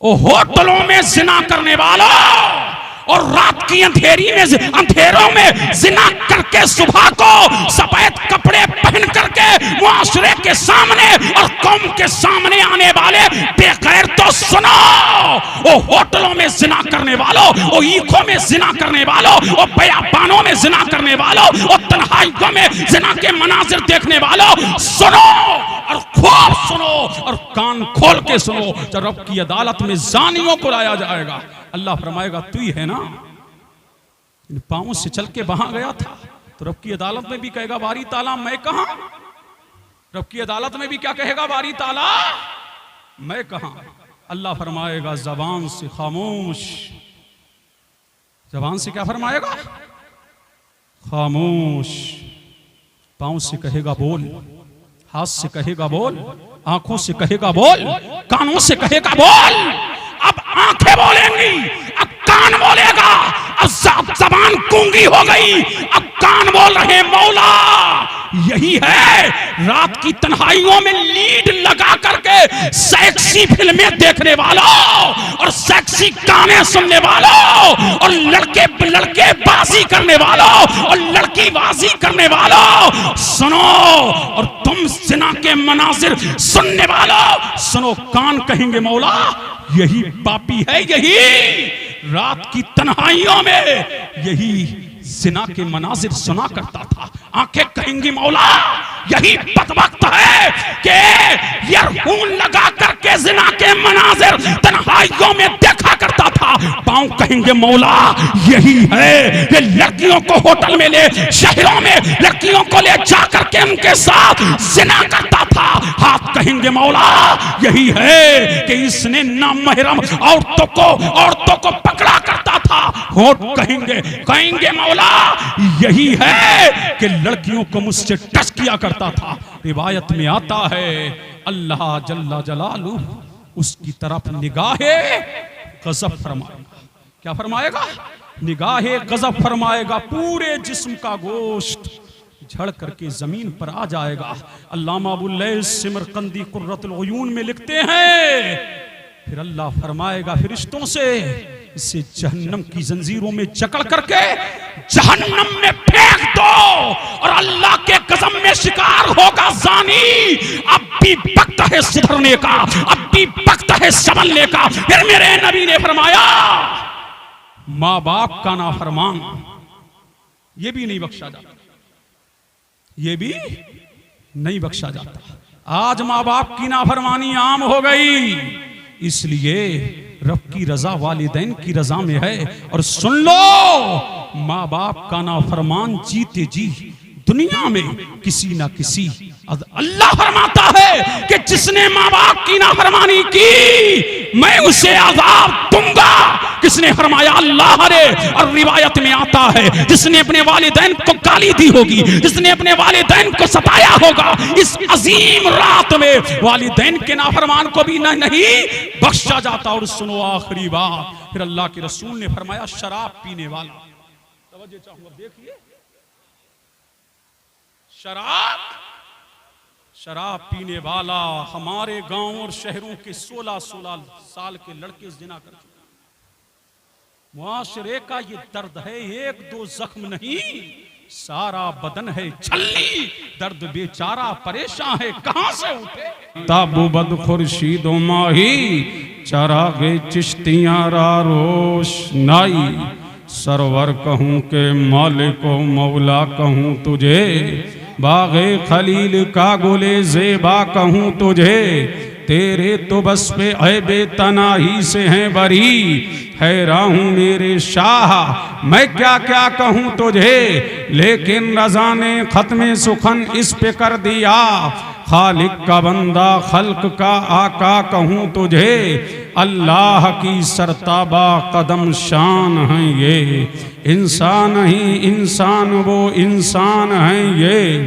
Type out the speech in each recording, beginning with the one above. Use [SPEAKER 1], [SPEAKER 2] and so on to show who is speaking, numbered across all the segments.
[SPEAKER 1] ओ होटलों में जिना करने वालों और रात की अंधेरों में जिना करके सुबह को सफेद कपड़े पहन करके मुआशरे के सामने और कौम के सामने आने वाले बेगैर तो सुनो। ओ होटलों में जिना करने वालों, ओ ईखों में जिना करने वालों, ओ बयाबानों में जिना करने वालों, ओ तन्हाइयों में जिना के मनाजिर देखने वालों, सुनो और खूब सुनो और कान खोल के सुनो। जब रब की अदालत में जानियों को लाया जाएगा, अल्लाह फरमाएगा तू ही है ना, इन पांवों से चल के वहां गया था। तो रब की अदालत में भी कहेगा बारी ताला मैं कहां। रब की अदालत में भी क्या कहेगा, बारी ताला मैं कहां। अल्लाह फरमाएगा जबान से खामोश। जबान से क्या फरमाएगा, खामोश। पांव से कहेगा बोल, हाथ से कहेगा बोल, आंखों से कहेगा बोल, कानों से कहेगा बोल। अब आंखें बोलेंगी, अब कान बोलेगा, अब जबान गूंगी हो गई, अब कान बोल रहे मौला। यही है रात की तन्हाइयों में लीड लगा करके सेक्सी फिल्में देखने वालों और सेक्सी गाने सुनने वालों और लड़के बाजी करने वालों और लड़की बाजी करने वालों, सुनो। और तुम जिना के मनाजिर सुनने वालों, सुनो। कान कहेंगे मौला यही पापी है, यही रात की तन्हाइयों में यही जिना के मनाजिर सुना करता था। आंखें कहेंगी मौला यही बदबख्त है कि ईयरफोन लगा करके जिना के मनाजिर तन्हाइयों में देखा करता था। पांव कहेंगे मौला यही है ये लड़कियों को होटल में ले, शहरों में लड़कियों को ले जा करके उनके साथ जिना करता था। हाथ कहेंगे मौला यही है कि इसने नामहरम औरतों को पकड़ा करता था। होठ कहेंगे मौला यही है कि लड़कियों को मुझसे टच किया करता था। रिवायत में आता है अल्लाह जल्ला जलालू उसकी तरफ निगाहे गज़ब फरमाएगा। क्या फरमाएगा, निगाहे गज़ब फरमाएगा। पूरे जिस्म का गोश्त झड़ करके जमीन पर आ जाएगा। अल्लामा अबुल लैस सिमरकंदी कुर्रतुल उयून में लिखते हैं, फिर अल्लाह फरमाएगा फरिश्तों से इसे जहन्नम की जंजीरों में जकड़ करके जहन्नम में फेंक दो। और अल्लाह के कसम में शिकार होगा जानी। अब भी वक्त है सुधरने का, अब भी वक्त है संभलने का। फिर मेरे नबी ने फरमाया माँ बाप का नाफरमान ये भी नहीं बख्शा जाता, ये भी नहीं बख्शा जाता। आज माँ बाप की नाफरमानी आम हो गई, इसलिए रब की रजा वालिदैन की रजा में है। और सुन लो माँ बाप का नाफरमान जीते जी दुनिया में किसी ना किसी अल्लाह फरमाता है कि जिसने माँ बाप की नाफरमानी की मैं उसे अज़ाब दूंगा। किसने फरमाया, अल्लाह ने। और रिवायत में आता है जिसने अपने वालिदैन को गाली दी होगी, जिसने अपने वालिदैन को सताया होगा, इस अजीम रात में वालिदैन के नाफरमान को भी नहीं बख्शा जाता। और सुनो आखिरी बात, फिर अल्लाह के रसूल ने फरमाया शराब पीने वाला, तवज्जो चाहूंगा, देखिए शराब पीने वाला। हमारे गांव और शहरों के 16-16 साल के लड़के जिना कर चुके। मुआशरे का ये दर्द है, एक दो जख्म नहीं, सारा बदन है छल्ली। दर्द बेचारा परेशान है, कहां से उठे। ताबू बद खुर्शीद माही चरागे चिश्तियां रोश नाई। सरवर कहूं के मालिको मौला कहूं तुझे, बागे खलील का गुले ज़ेबा कहूं तुझे। तेरे तो बस पे ऐबे तनाही से हैं बरी, हैरान हूं मेरे शाह मैं क्या क्या कहूं तुझे। लेकिन रज़ा ने खत्म सुखन इस पे कर दिया, खालिक का बंदा खल्क का आका कहूं तुझे। अल्लाह की सरताबा कदम शान है ये, इंसान ही इंसान वो इंसान है ये।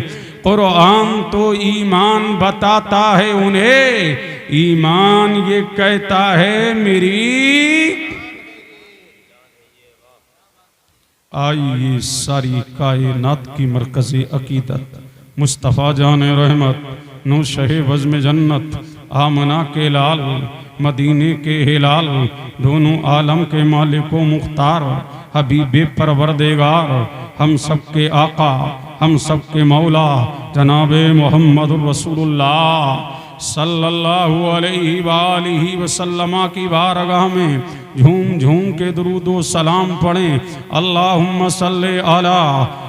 [SPEAKER 1] कुरान तो ईमान बताता है उन्हें, ईमान ये कहता है मेरी। आइए सारी कायनात की मरकज़ी अकीदत मुस्तफ़ा जान रहमत नूशे वज़्म जन्नत आमना के लाल मदीने के हिलाल, दोनों आलम के मालिक व मुख्तार, हबीबे परवरदिगार, हम सबके आका, हम सबके मौला जनाबे मोहम्मद रसूलुल्लाह सल्लल्लाहु अलैहि वसल्लम की बारगाह में झूम झूम के दुरूदो सलाम पढ़ें। अल्लाहुम्मा सल्ले अला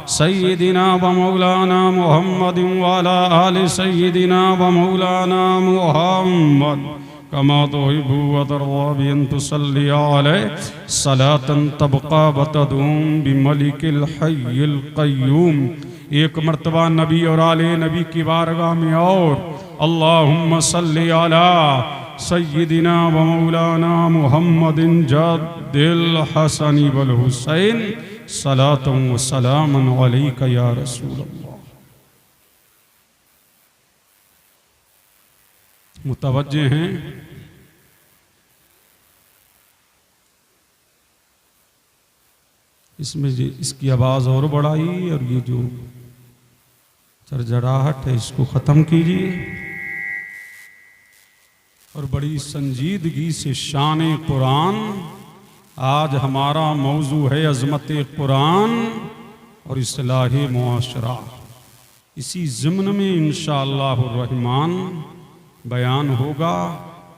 [SPEAKER 1] सय्यिदिना व मौलाना मुहम्मद व अला आलि सय्यिदिना व मौलाना मुहम्मद कमा तुहिब्बु व तर्ज़ा बि अन तुसल्ली अलैहि सलातन तबक़ा व तदूम बिमलिकिल हय्यिल क़य्यूम। एक मर्तबा नबी और आले नबी की बारगाह में और अल्लाहुम्मा सल्ली अला सय्यिदिना व मौलाना मुहम्मदिन जद्दिल हसनी वल हुसैन सलातन व सलामन अलैका या रसूल अल्लाह। मुतवज्जे हैं इसमें इसकी आवाज़ और बढ़ाई और ये जो चरजराहट है इसको ख़त्म कीजिए और बड़ी संजीदगी से शान कुरान। आज हमारा मौजू है अज़मत कुरान और इस्लाह मुआशरा। इसी ज़िम्न में इंशाअल्लाहुर रहमान बयान होगा।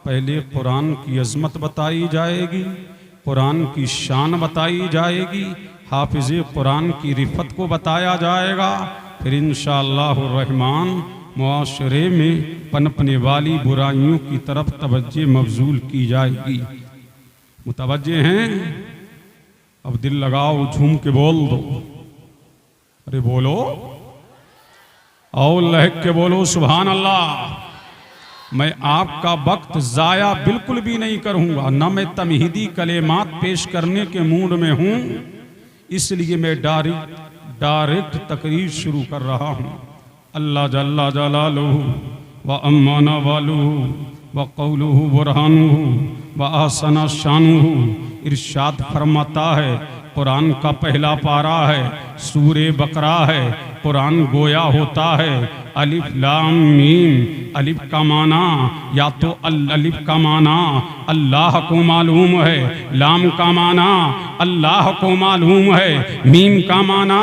[SPEAKER 1] पहले कुरान की अज़मत बताई जाएगी, कुरान की शान बताई जाएगी, हाफिज़े कुरान की रिफ़त को बताया जाएगा। फिर इंशाअल्लाहुर रहमान मुआशरे में पनपने वाली बुराइयों की तरफ तवज्जे मबजूल की जाएगी। मुतवज्जे हैं? अब दिल लगाओ, झूम के बोल दो। अरे बोलो और लहक के बोलो सुभान अल्लाह। मैं आपका वक्त ज़ाया बिल्कुल भी नहीं करूँगा, न मैं तमहीदी कलेमात पेश करने के मूड में हूँ, इसलिए मैं डायरेक्ट तकरीर शुरू कर रहा हूँ। अल्लाह जल्ला जलालुहु व अम्माना वालुहु व कौलुहु बुरहानुहु व ahsana शानुहु इरशाद फरमाता है। कुरान का पहला पारा है, सूरे बकरा है। कुरान गोया होता है अलिफ लाम मीम। अलिफ का माना या तो अलिफ का माना अल्लाह को मालूम है, लाम का माना अल्लाह को मालूम है, मीम का माना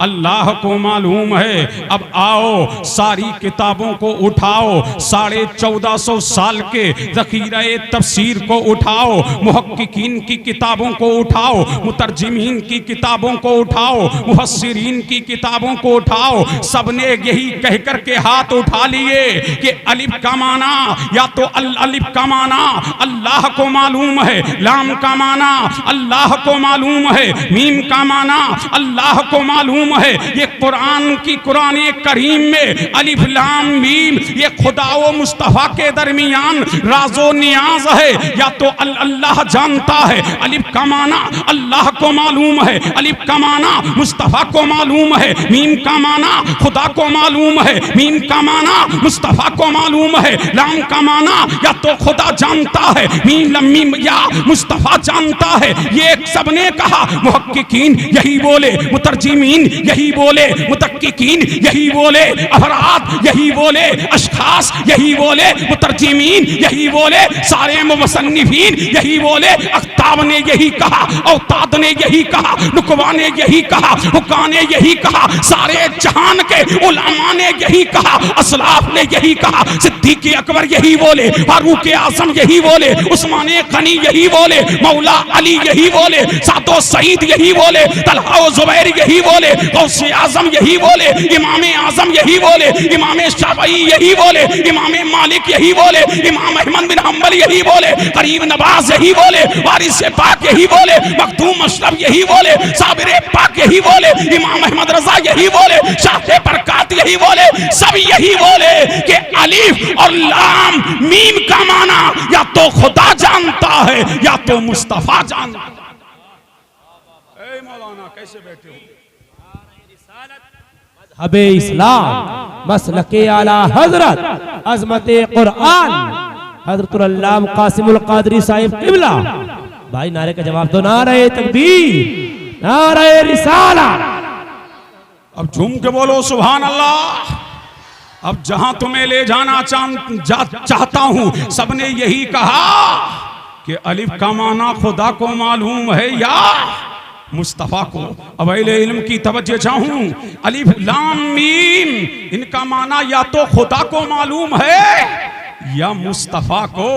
[SPEAKER 1] अल्लाह को मालूम है। अब आओ सारी किताबों को उठाओ, 1450 साल के ज़ख़ीरा-ए तफ़सीर को उठाओ, मुहक्किकीन की किताबों को उठाओ, मुतरजिमीन की किताबों को उठाओ, मुफस्सिरीन की किताबों को उठाओ। सबने यही कहकर के हाथ उठा लिए कि अलिफ का माना या तो अलिफ का माना अल्लाह को मालूम है, लाम का माना अल्लाह को मालूम है, मीम का माना अल्लाह को मालूम है। ये कुरान की कुरान करीम में अलिफ लाम मीम ये खुदा व मुस्तफ़ा के दरमियान राजो नियाज है। या तो अल्लाह जानता है, अलिफ का माना अल्लाह को मालूम है, अलिफ का माना मुस्तफ़ा को मालूम है, मीम का माना खुदा को मालूम है, मीम का माना मुस्तफ़ा को मालूम है, लाम का माना या तो खुदा जानता है, मीम या मुस्तफ़ा जानता है। ये सबने कहा, मुहक्किकीन यही बोले, मुतरजिमीन यही बोले, मुतक्किकीन यही बोले, अफराद यही बोले, अशखास यही बोले, मुतरजिमीन यही बोले, सारे मुसन्निफीन यही बोले। अख्ताब ने यही कहा, औताद ने यही कहा, नुकवा ने यही कहा, हुक्का ने यही कहा, सारे जहान के उलमा ने यही कहा, असलाफ ने यही कहा, सिद्दीक़ अकबर यही बोले, फारूक आज़म यही बोले, उस्मान गनी यही बोले, मौला अली यही बोले, सादो सईद यही बोले, तलहा व ज़ुबैर यही बोले, गौसे आज़म यही बोले, इमाम आज़म यही बोले, इमाम शाफ़ई यही बोले, इमाम मालिक यही बोले, इमाम अहमद बिन हम्बल यही बोले, गरीब नवाज यही बोले, वारिस पाक यही बोले, मखदूम अशरफ यही बोले, साबिर पाक यही बोले, इमाम अहमद रज़ा यही बोले, शाह बरकात यही बोले। सब यही बोले कि अलिफ और लाम मीम का माना या तो खुदा जानता है या तो मुस्तफ़ा जानता है। ए मौलाना कैसे बैठे हो?
[SPEAKER 2] मज़हबे इस्लाम मसलके आला हजरत अज़मते कुरान हजरतुल अल्लामा कासिमुल क़ादरी साहिब क़िबला। भाई नारे का जवाब दो, नारे तकबीर, नारे रिसाला।
[SPEAKER 1] अब झूम के बोलो सुभान अल्लाह। अब जहां तुम्हें ले जाना चाहता हूं, सबने यही कहा कि अलिफ का माना खुदा को मालूम है या मुस्तफा को। अब अहले इल्म की तवज्जो चाहूं, अलिफ लाम मीम इनका माना या तो खुदा को मालूम है या मुस्तफा को।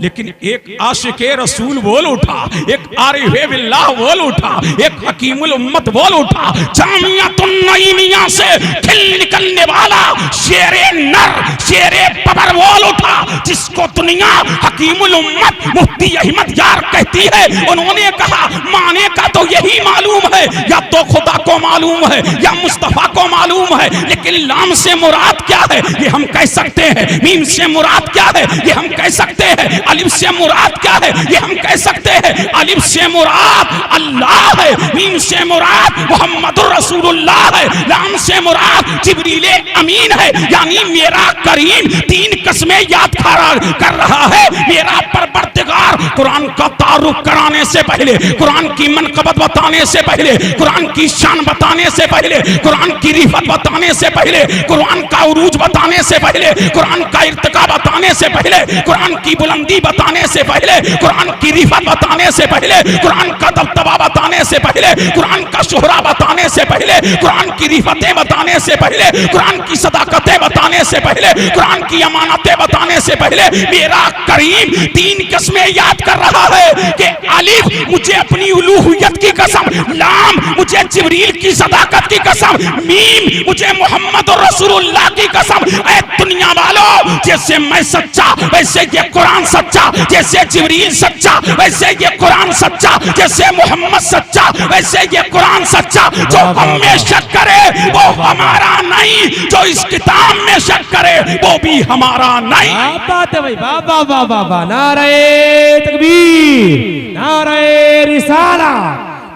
[SPEAKER 1] लेकिन एक आशिके रसूल बोल उठा, एक आरिफे बिल्लाह बोल उठा, एक हकीमुल उम्मत बोल उठा, जामियातुन नईमिया से खिल निकलने वाला शेरे नर शेरे बबर बोल उठा, जिसको दुनिया हकीमुल उम्मत मुफ्ती अहमद यार कहती है। उन्होंने कहा माने का तो यही मालूम है, या तो खुदा को मालूम है या मुस्तफा को मालूम है, लेकिन लाम से मुराद क्या है ये हम कह सकते हैं, मीम से मुराद क्या है ये हम कह सकते हैं, अलिफ से मुराद क्या है ये हम कह सकते हैं। अलिफ से मुराद अल्लाह है, मीम से मुराद मुहम्मदुर रसूलुल्लाह है, लाम से मुराद जिब्रील अमीन है। यानी मेरा करीम 3 कस्में याद कर रहा है। मेरा परवरदिगार कुरान का तारुफ कराने से पहले, कुरान की मनकबत बताने से पहले, कुरान की शान बताने से पहले, कुरान की रिफत बताने से पहले, कुरान का उरूज बताने से पहले, कुरान का इर्तिका बताने से पहले, कुरान की बुलंदी बताने से पहले, कुरान की रिफत बताने से पहले, कुरान का दबदबा बताने से पहले, कुरान का शोहरा बताने से पहले, कुरान की रिफतें बताने से पहले, कुरान की सदाकतें बताने से पहले, कुरान की अमानतें बताने से पहले मेरा करीम 3 कस्में याद कर रहा है कि अलिफ मुझे अपनी उलूहियत की कसम, लाम मुझे जिब्रील की सदाकत की कसम, मीम मुझे मोहम्मद और रसूलुल्लाह की कसम। ऐ दुनिया वालों, जैसे मैं सच्चा वैसे ये कुरान सच्चा, जैसे जिब्रील सच्चा वैसे ये कुरान सच्चा, जैसे मोहम्मद सच्चा वैसे ये कुरान सच्चा। जो हम में शक करे वो हमारा नहीं, जो इस किताब में शक करे वो भी हमारा नहीं।
[SPEAKER 2] बात है भाई, बाबा बाबा बा, नारे तकबीर, नारे रिसाला,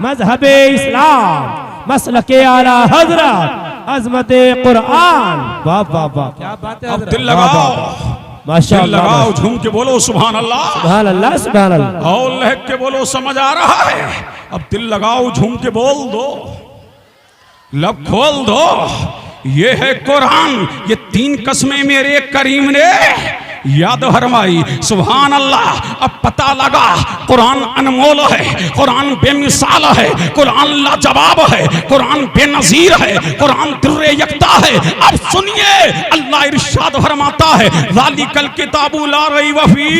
[SPEAKER 2] मजहबे इस्लाम, मसलके आला हजरत, अजमते कुरान। वाह वाह वाह, क्या बात है।
[SPEAKER 1] अब दिल लगाओ,
[SPEAKER 2] माशाअल्लाह,
[SPEAKER 1] लगाओ, झूम के बोलो सुभान अल्लाह,
[SPEAKER 2] सुभान अल्लाह, सुभान अल्लाह,
[SPEAKER 1] और लहक के बोलो समझ आ रहा है। अब दिल लगाओ, झूम के बोल दो, लब खोल दो। ये है कुरान, ये 3 कस्में मेरे करीम ने याद फरमाई। सुभान अल्लाह। अब पता लगा कुरान अनमोल है, कुरान बेमिसाल है, कुरान लाजवाब है, कुरान बेनजीर है, कुरान दुर्रे यकता है। अब सुनिए अल्लाह इरशाद फरमाता है ज़ालिकल किताबु ला रैब फीह।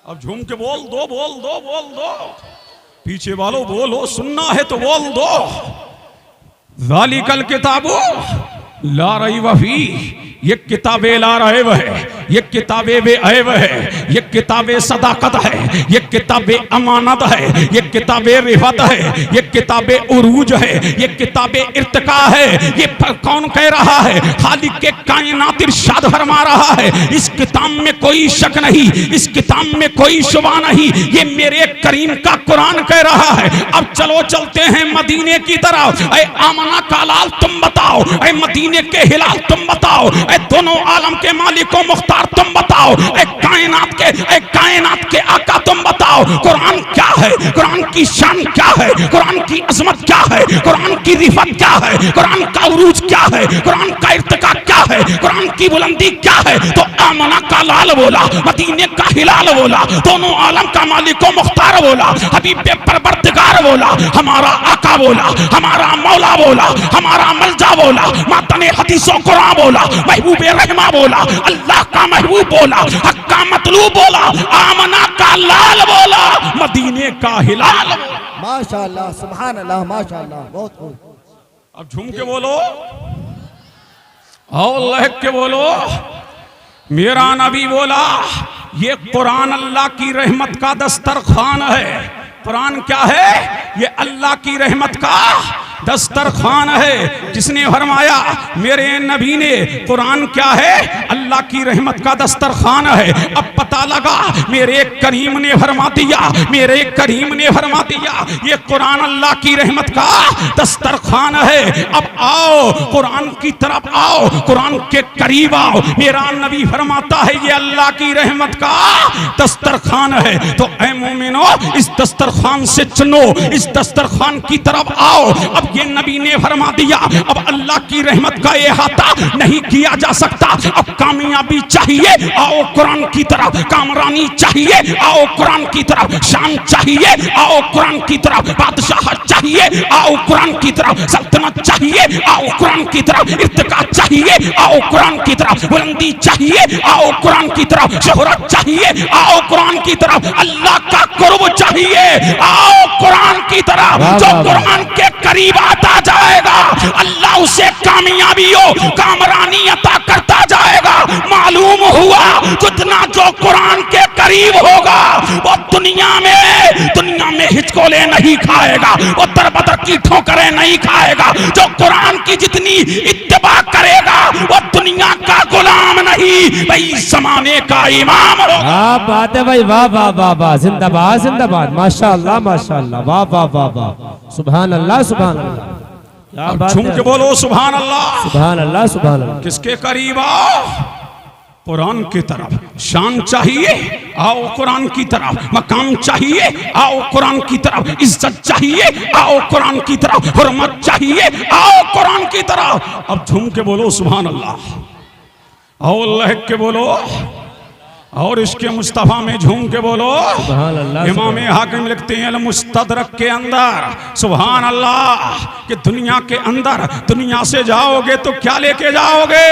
[SPEAKER 1] अब झूम के बोल दो, बोल दो, बोल दो, पीछे वालों बोलो, सुनना है तो बोल दो। ज़ालिकल किताबु ला रैब फीह, ये किताबे ला रैब है, ये किताबे बेऐब है, ये किताबे सदाकत है, ये किताबे अमानत है, ये किताबे रिफत है, ये किताबे उरूज है, ये किताबे इर्तिका है। ये कौन कह रहा है? खालिक के कायनात इरशाद फरमा रहा है इस किताब में कोई शक नहीं, इस किताब में कोई शुबा नहीं, ये मेरे करीम का कुरान कह रहा है। अब चलो चलते हैं मदीने की तरफ। ऐ आमना का लाल तुम बताओ, ऐ मदीने के हिलाल तुम बताओ, ऐ दोनों आलम के मालिको मुख्तार तुम बताओ, ऐ कायनात के आका तुम बताओ, कुरान क्या है, कुरान की शान क्या है, कुरान की अजमत क्या है, कुरान की रिफत क्या है, कुरान का उरूज क्या है, कुरान का इर्तिका क्या है, कुरान की बुलंदी क्या है। तो आमना का लाल बोला, मदीने का हिलाल बोला, दोनों आलम का मालिको मुख्तार बोला, हबीब परवरदिगार बोला, हमारा आका बोला, हमारा मौला बोला, हमारा मलजा बोला, मातने हदीसों कुरान बोला, महबूब रहमा बोला, अल्लाह का महबूब बोला, हक का मतलूब बोला, आमना का लाल बोला, मदीने का हिलाल।
[SPEAKER 3] माशाअल्लाह, सुभान अल्लाह, माशाअल्लाह, बहुत खूब।
[SPEAKER 1] अब झूम के बोलो और लहक के बोलो। मेरा नबी बोला ये कुरान अल्लाह की रहमत का दस्तरखान है। कुरान क्या है? ये अल्लाह की रहमत का दस्तरखान है। जिसने फरमाया मेरे नबी ने कुरान क्या है? अल्लाह की रहमत का दस्तरखान है। अब पता लगा मेरे करीम ने फरमा दिया, मेरे करीम ने फरमा दिया ये कुरान अल्लाह की रहमत का दस्तरखान है। अब आओ कुरान की तरफ आओ, कुरान के करीब आओ। मेरा नबी फरमाता है ये अल्लाह की रहमत का दस्तरखान है। तो ऐ मोमिनो इस दस्तरखान से चुनो, इस दस्तरखान की तरफ आओ। अब ये नबी ने फरमा दिया अब अल्लाह की रहमत का इहाता नहीं किया जा सकता। अब कामयाबी चाहिए, आओ कुरान की तरफ। कामरानी चाहिए, आओ कुरान की तरफ। शान चाहिए, आओ कुरान की तरफ। बादशाह चाहिए, आओ कुरान की तरफ। सल्तनत चाहिए, आओ कुरान की तरफ। इर्तिका चाहिए, आओ कुरान की तरफ। बुलंदी चाहिए, आओ कुरान की तरफ। शोहरत चाहिए, आओ कुरान की तरफ। अल्लाह का कुर्ब चाहिए, आओ कुरान की तरफ। जो कुरान के करीब आता जाएगा अल्लाह उसे कामयाबियों कामरानी अता करता जाएगा। मालूम हुआ जितना जो कुरान के करीब होगा वो दुनिया में हिचकोले नहीं खाएगा, वो तरबतर की ठोकरें नहीं खाएगा। जो कुरान की जितनी इत्तिबा करेगा वो दुनिया का गुलाम नहीं, भाई जमाने का इमाम होगा।
[SPEAKER 2] क्या बात है भाई, वाह वाह वाह वाह, जिंदाबाद जिंदाबाद, माशाअल्लाह माशाअल्लाह, वाह वाह वाह वाह, सुभान अल्लाह सुभान अल्लाह। क्या बात
[SPEAKER 1] झूम
[SPEAKER 2] है,
[SPEAKER 1] के बोलो सुभान अल्लाह।
[SPEAKER 2] सुभान अल्लाह सुभान अल्लाह।
[SPEAKER 1] किसके करीब आओ? कुरान की तरफ। शान चाहिए, आओ कुरान की तरफ। मकाम चाहिए, आओ कुरान की तरफ। इज्जत चाहिए, आओ कुरान की तरफ। हुर्मत चाहिए, आओ कुरान की तरफ। अब झूम के बोलो सुभान अल्लाह। आओ लहक के बोलो और इसके मुस्तफा में झूम के बोलो
[SPEAKER 2] सुभान अल्लाह।
[SPEAKER 1] इमाम हाकिम लिखते हैं मुस्तदरक के अंदर सुभान अल्लाह कि दुनिया के अंदर दुनिया से जाओगे तो क्या लेके जाओगे?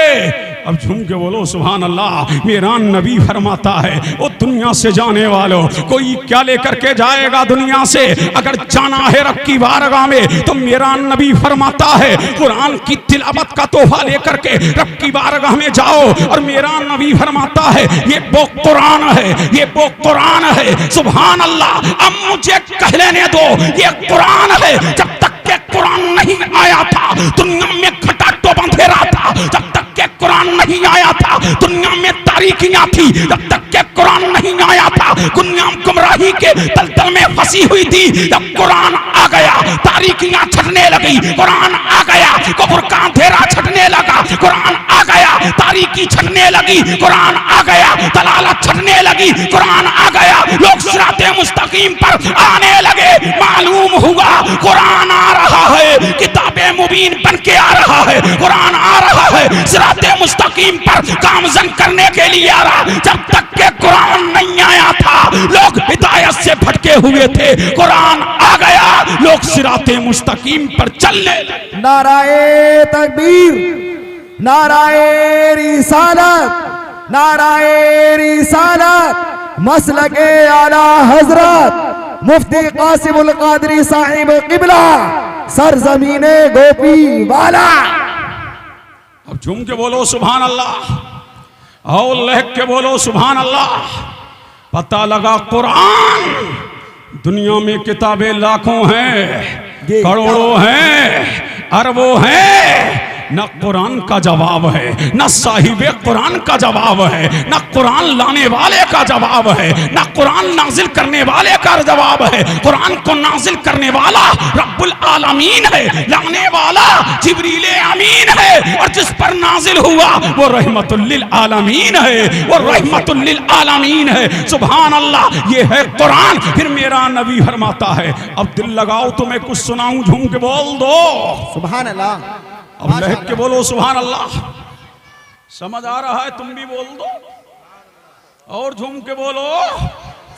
[SPEAKER 1] अब झूम के बोलो सुभान अल्लाह। मेरा नबी फरमाता है वो दुनिया से जाने वालों कोई क्या लेकर के जाएगा दुनिया से? अगर जाना है रब की बारगाह में तो मेरा नबी फरमाता है कुरान की तिलावत का तोहफा लेकर के रब की बारगाह में जाओ। और मेरा नबी फरमाता है ये वो कुरान है, ये वो कुरान है। सुभान अल्लाह। अब मुझे कह लेने दो ये कुरान है। जब तक के कुरान नहीं आया था दुनिया में खटाटो बंधेरा था। जब तक के कुरान नहीं आया था दुनिया में तारीकियां थी। जब तक के कुरान नहीं आया था दुनिया गुमराही के तलतल में फंसी हुई थी। जब कुरान आ गया तारीकियां छटने लगी। कुरान आ गया कुफ्र का अंधेरा छटने लगा। कुरान आ गया तारीकी छटने लगी। कुरान आ गया दलालत छटने लगी। कुरान आ गया लोग सिराते मुस्तकीम पर आने लगे। मालूम हुआ कुरान आ रहा है, किताबे मुबीन बन के आ रहा है। कुरान आ रहा है सिराते मुस्तकीम पर कामजन करने के लिए आ रहा। जब तक के कुरान नहीं आया था लोग हिदायत से भटके हुए थे। कुरान आ गया लोग सिराते मुस्तकीम पर चलने लगे।
[SPEAKER 3] नाराए तकबीर, नाराए रिसालत, नाराए रिसालत। मसलके आला हजरत मुफ्ती कासिमुल कादरी साहिब किबला सरजमीने गोपी वाला।
[SPEAKER 1] अब झूम के बोलो सुभान अल्लाह और लहक के बोलो सुभान अल्लाह। पता लगा कुरान दुनिया में किताबें लाखों हैं, करोड़ों हैं, अरबों हैं। न कुरान का जवाब है, न साहिबे कुरान का जवाब है, न कुरान लाने वाले का जवाब है, न कुरान नाजिल करने वाले का जवाब है। कुरान को नाजिल करने वाला रब्बुल आलमीन है, लाने वाला जिब्रील अमीन है। और जिस पर नाजिल हुआ वो रहमतुल लिल आलमीन है, वो रहमतुल लिल आलमीन है। सुभान अल्लाह। ये है कुरान। फिर मेरा नबी फरमाता है अब दिल लगाओ तो मैं कुछ सुनाऊं, झूम के बोल दो
[SPEAKER 3] सुभान अल्लाह।
[SPEAKER 1] अब लहक के बोलो सुभान अल्लाह। समझ आ रहा है? तुम भी बोल दो और झूम के बोलो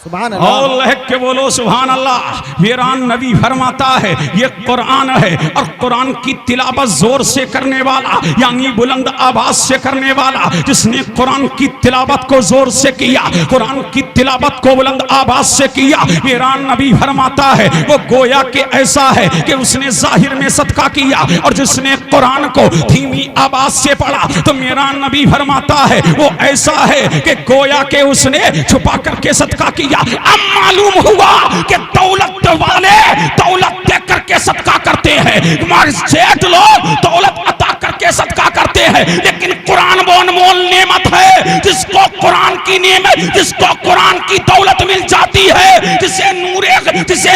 [SPEAKER 3] सुभान
[SPEAKER 1] और
[SPEAKER 3] अल्लाह।
[SPEAKER 1] लहक के बोलो सुभान अल्लाह। मेरा नबी फरमाता है ये कुरान है और कुरान की तिलावत जोर से करने वाला यानी बुलंद आवाज से करने वाला, जिसने कुरान की तिलावत को जोर से किया, कुरान की तिलावत को बुलंद आवाज से किया, मेरा नबी फरमाता है वो गोया के ऐसा है कि उसने जाहिर में सदका किया। और जिसने कुरान को धीमी आवाज से पढ़ा तो मेरा नबी फरमाता है वो ऐसा है कि गोया के उसने छुपा करके सदका किया। अब मालूम हुआ कि दौलत वाले दौलत दे करके सदका करते हैं, हमारे सेठ लोग दौलत अता करके सदका करते हैं। लेकिन कुरान वो अनमोल नेमत है जिसको कुरान की नेमत, जिसको कुरान की दौलत मिल जाती है, जिसे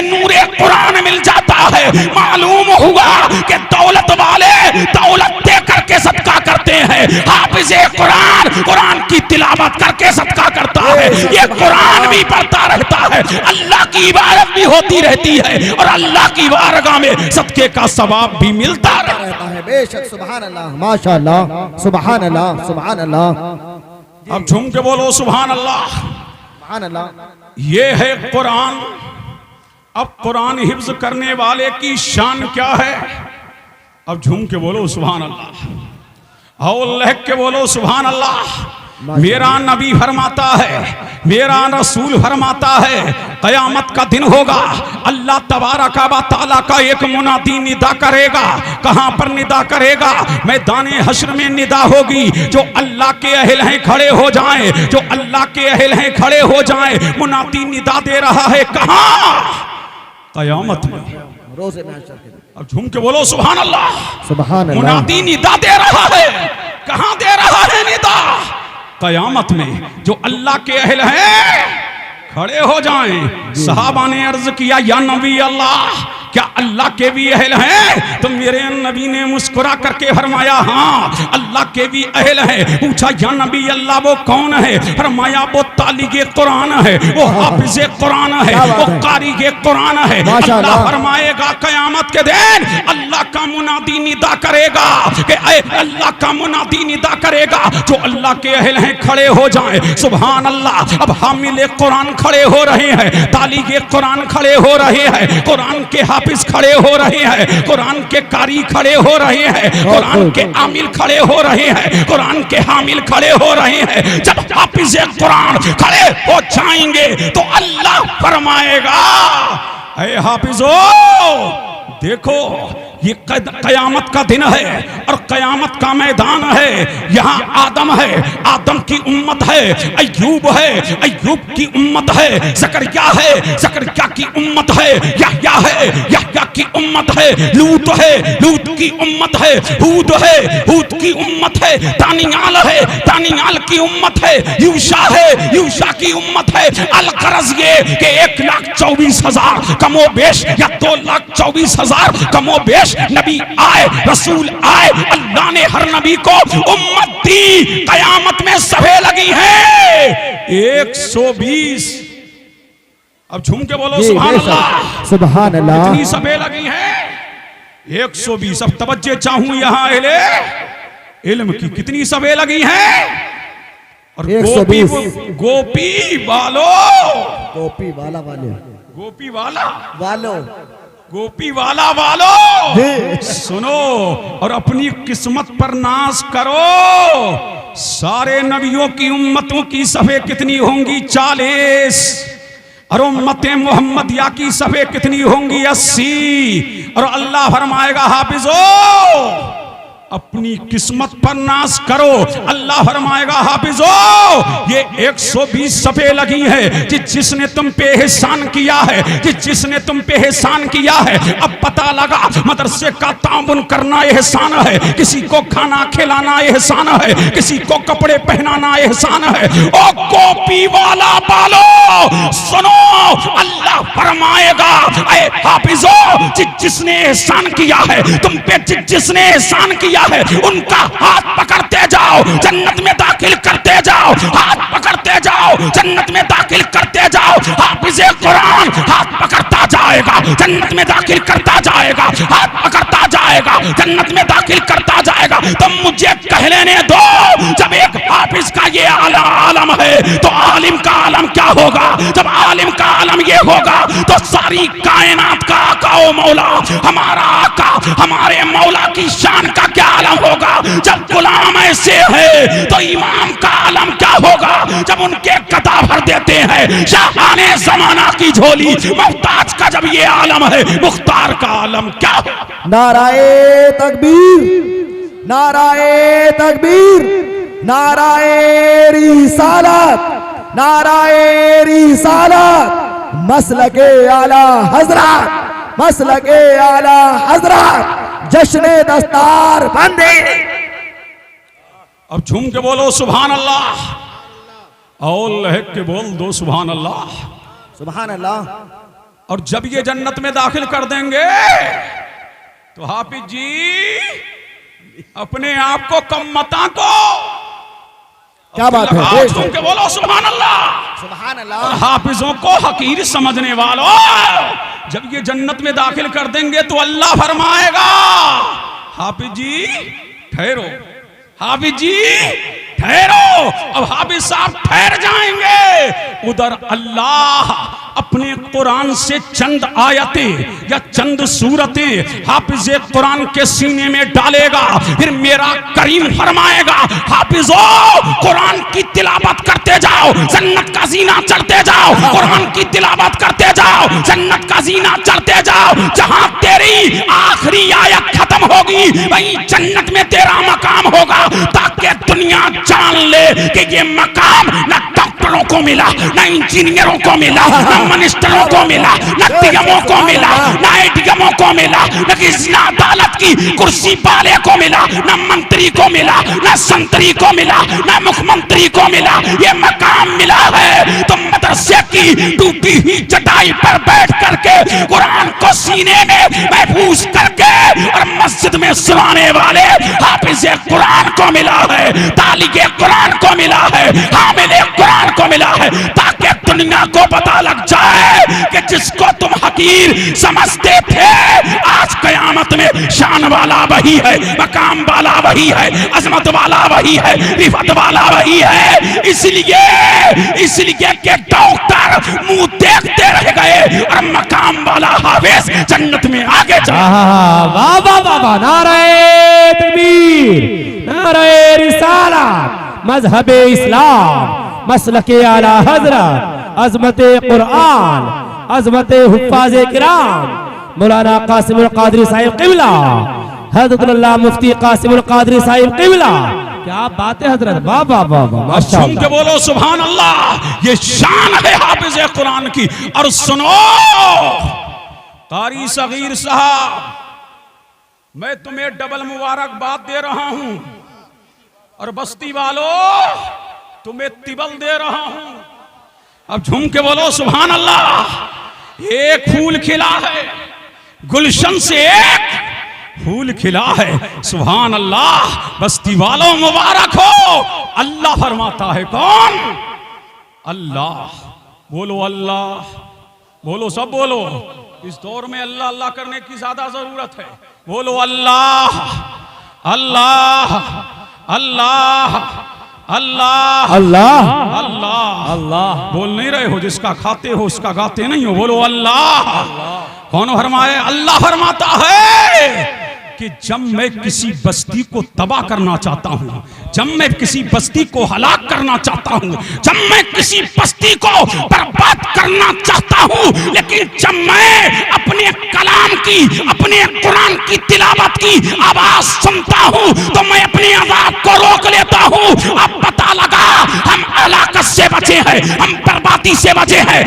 [SPEAKER 1] नूरे कुरान मिल जाता है। मालूम हुआ कि दौलत वाले दौलत दे करके सदका करते हैं। हाफिज़े कुरान कुरान की तिलावत करके सदका करता है। ये कुरान कुरान भी पढ़ता रहता है, अल्लाह की इबादत भी होती रहती है और अल्लाह की बारगाह में सदके का सवाब भी मिलता रहता है।
[SPEAKER 3] बेशक सुभान अल्लाह, माशाअल्लाह, सुभान अल्लाह, सुभान अल्लाह।
[SPEAKER 1] अब झूम के बोलो सुभान अल्लाह।
[SPEAKER 3] सुभान अल्लाह।
[SPEAKER 1] ये है कुरान। अब कुरान हिफ्ज करने वाले की शान क्या है? अब झूम के बोलो सुभान अल्लाह और लहक के बोलो सुभान अल्लाह। मेरा नबी फरमाता है, मेरा रसूल फरमाता है, कयामत का दिन होगा, अल्लाह तबारक व तआला का एक मुनादी निदा करेगा। कहां पर निदा करेगा? मैदाने हश्र में निदा होगी। जो अल्लाह के अहल हैं खड़े हो जाएं, जो अल्लाह के अहल हैं खड़े हो जाएं। मुनादी निदा दे रहा है, कहां? कयामत में,
[SPEAKER 3] रोज़े महशर के दिन।
[SPEAKER 1] अब झूम के बोलो सुभान अल्लाह।
[SPEAKER 3] सुभान अल्लाह।
[SPEAKER 1] मुनादी निदा दे रहा है, कहां दे रहा है निदा? कयामत में। जो अल्लाह के अहल हैं खड़े हो जाएं। सहाबा ने अर्ज किया, या नबी अल्लाह, क्या अल्लाह के भी अहल हैं? तो मेरे नबी ने मुस्कुरा करके फरमाया, हाँ अल्लाह के भी अहल है। पूछा, या नबी अल्लाह वो कौन है? फरमाया, वो तालिगे कुरान है, वो हाफिज़े कुरान है, वो कारिगे कुरान है। अल्लाह फरमाएगा कयामत के दिन अल्लाह का मुनादी निदा करेगा कि अल्लाह का मुनादी निदा करेगा। जो अल्लाह के अहल हैं खड़े हो जाएं। सुभान अल्लाह। अब हामिले कुरान खड़े हो रहे हैं, तालिगे कुरान खड़े हो रहे हैं, कुरान के हाफिज खड़े हो रहे हैं, कुरान के कारी खड़े हो रहे हैं, कुरान के आमिल खड़े हो रहे हैं, कुरान के हामिल खड़े हो रहे हैं। जब हाफिज कुरान खड़े हो जाएंगे तो अल्लाह फरमाएगा, ऐ हाफिजो देखो, ये कयामत का दिन है और कयामत का मैदान है। यहाँ आदम है, आदम की उम्मत है, अय्यूब है, अय्यूब की उम्मत है, ज़करिया है, ज़करिया की उम्मत है, यहया है, यहया की उम्मत है, लूत है, लूत की उम्मत है, हूद है, हूद की उम्मत है, दानियाल है, दानियाल की उम्मत है, यूशा है, यूशा की उम्मत है। अलकरज ये कि 1,24,000 कमोबेश या 2,24,000 कमोबेश नबी आए, रसूल आए। अल्लाह ने हर नबी को उम्मत दी। कयामत में सभे लगी है 120। अब झूम के बोलो सुभान अल्लाह।
[SPEAKER 3] सुभान अल्लाह।
[SPEAKER 1] कितनी सभे लगी हैं? 120। अब तवज्जो चाहूं यहां अहले इल्म की, कितनी सभे लगी हैं? और
[SPEAKER 3] 120।
[SPEAKER 1] गोपी वालो,
[SPEAKER 3] गोपी वाला वाले,
[SPEAKER 1] गोपी वाला
[SPEAKER 3] वालो,
[SPEAKER 1] गोपी वाला वालो सुनो और अपनी किस्मत पर नाज करो। सारे नबियों की उम्मतों की सफ़े कितनी होंगी? 40। और उम्मत मोहम्मदिया की सफ़े कितनी होंगी? 80। और अल्लाह फरमाएगा, हाफिजो अपनी किस्मत पर नाश करो। अल्लाह फरमाएगा, हाफिजो ये 120 सफ़े लगी है। जिसने तुम पे एहसान किया है, जिसने तुम पे एहसान किया है। अब पता लगा मदरसे का ताउन करना एहसान है, किसी को खाना खिलाना एहसान है, किसी को कपड़े पहनाना एहसान है। ओ कॉपी वाला बालो सुनो, अल्लाह फरमाएगा, ऐ हाफिजो जिसने एहसान किया है तुम पे, जिसने एहसान किया है उनका हाथ पकड़ते जाओ, जन्नत में दाखिल करते जाओ। हाथ पकड़ते जाओ, जन्नत में दाखिल करते जाओ। हाफिज़े कुरान हाथ पकड़ता जाएगा, जन्नत में दाखिल करता जाएगा। हाथ पकड़ता जाएगा, जन्नत में दाखिल करता जाएगा। तो मुझे कह लेने दो, जब एक हाफिज का ये आलम है तो आलिम का आलम क्या होगा? जब आलिम का आलम ये होगा तो सारी कायनात का आका ओ मौला, हमारा आका, हमारे मौला की शान का क्या आलम होगा? जब गुलाम ऐसे है तो इमाम का आलम क्या होगा? जब उनके कदा भर देते हैं शाहाने जमाना की झोली, मुख्ताज का जब ये आलम है, मुख्तार का आलम क्या होगा?
[SPEAKER 3] नाराए तकबीर, नाराए तकबीर, नाराए रिसालत, नाराए रिसालत, मसलके आला हजरत, मसलके आला हजरत, जश्ने दस्तार बंदे।
[SPEAKER 1] अब झूम के बोलो सुभान अल्लाह और लहक के बोल दो सुभान अल्लाह।
[SPEAKER 3] सुभान अल्लाह।
[SPEAKER 1] और जब ये जन्नत में दाखिल कर देंगे तो हाफिज जी अपने आप को कम मता को
[SPEAKER 3] क्या बात है,
[SPEAKER 1] आओ, झूम के बोलो सुभान अल्लाह।
[SPEAKER 3] सुभान अल्लाह।
[SPEAKER 1] और हाफिजों को हकीर समझने वालों, जब ये जन्नत में दाखिल कर देंगे तो अल्लाह फरमाएगा, हाफिज जी ठहरो, हाफिज जी ठहरो। अब हाफिज साहब ठहर जाएंगे। उधर अल्लाह अपने कुरान से चंद आयतें या चंद सूरतें हाफिज कुरान के सीने में डालेगा। फिर मेरा करीम फरमाएगा, हाफिजो कुरान की तिलावत करते जाओ, जन्नत का जीना चढ़ते जाओ। कुरान की तिलावत करते जाओ, जन्नत का जीना चढ़ते जाओ। जहां तेरी आखिरी आयत खत्म होगी वहीं जन्नत में तेरा मकाम होगा, ताकि दुनिया जान ले कि ये मकाम न डॉक्टरों को मिला, न इंजीनियरों को मिला, न मिनिस्टरों को मिला, न डीएमओ को मिला, न एडीएमओ को मिला, न किसी अदालत की कुर्सी वाले को मिला, न मंत्री को मिला, न संतरी को मिला, न मुख्यमंत्री को मिला। ये मकाम मिला है तो मदरसे की टूटी हुई चटाई पर बैठ करके कुरान को सीने में महफूज करके और मस्जिद में सुनाने वाले हाफिज कुरान को मिला है, तालिगे कुरान को मिला है, हामिले कुरान को मिला है, ताकि दुनिया को पता लग जाए कि जिसको तुम हकीर समझते थे आज कयामत में शान वाला वही है, मकाम वाला वही है, अजमत वाला वही है, रिफत वाला वही है। इसलिए कि डॉक्टर मुंह देखते रह गए और मकाम वाला हाफिज जन्नत में आगे चला।
[SPEAKER 2] वाह वाह वाह वाह, नारे तकबीर, नारे रिसालत, मजहबे इस्लाम, मसलके आला हजरत, अजमते कुरान, अजमते हुफ्फाज़े किराम, मौलाना कासिमुल कादरी साहिब क़िबला, हज़रतुल्लाह मुफ्ती कासिमुल कादरी साहिब क़िबला। क्या बात है हजरत, वाह वाह वाह वाह, माशाअल्लाह।
[SPEAKER 1] सुन के बोलो सुभान अल्लाह। ये शान है हाफिज कुरान की। और सुनो कारी सगीर साहब, मैं तुम्हें डबल मुबारकबाद दे रहा हूं और बस्ती वालों तुम्हें तिबल दे रहा हूं। अब झूम के बोलो सुभान अल्लाह। एक फूल खिला है, गुलशन से एक फूल खिला है, सुभान अल्लाह। बस्ती वालों मुबारक हो। अल्लाह फरमाता है, कौन? अल्लाह। बोलो अल्लाह, बोलो सब बोलो। इस दौर में अल्लाह अल्लाह करने की ज्यादा जरूरत है। बोलो अल्लाह अल्लाह अल्लाह अल्लाह
[SPEAKER 2] अल्लाह
[SPEAKER 1] अल्लाह
[SPEAKER 2] अल्लाह।
[SPEAKER 1] बोल नहीं रहे हो, जिसका खाते हो उसका गाते नहीं हो। बोलो अल्लाह। कौन फरमाए? अल्लाह फरमाता है कि जब मैं किसी बस्ती को तबाह करना चाहता हूं, जब मैं किसी बस्ती को हलाक करना चाहता हूं, जब मैं किसी बस्ती को बर्बाद करना चाहता हूं, लेकिन जब मैं अपने कलाम की, अपने कुरान की तिलावत की आवाज सुनता हूं तो मैं अपने अज़ाब को रोक लेता हूं। अब पता लगा हम हलाकत से बचे हैं, हम बर्बादी से बचे हैं,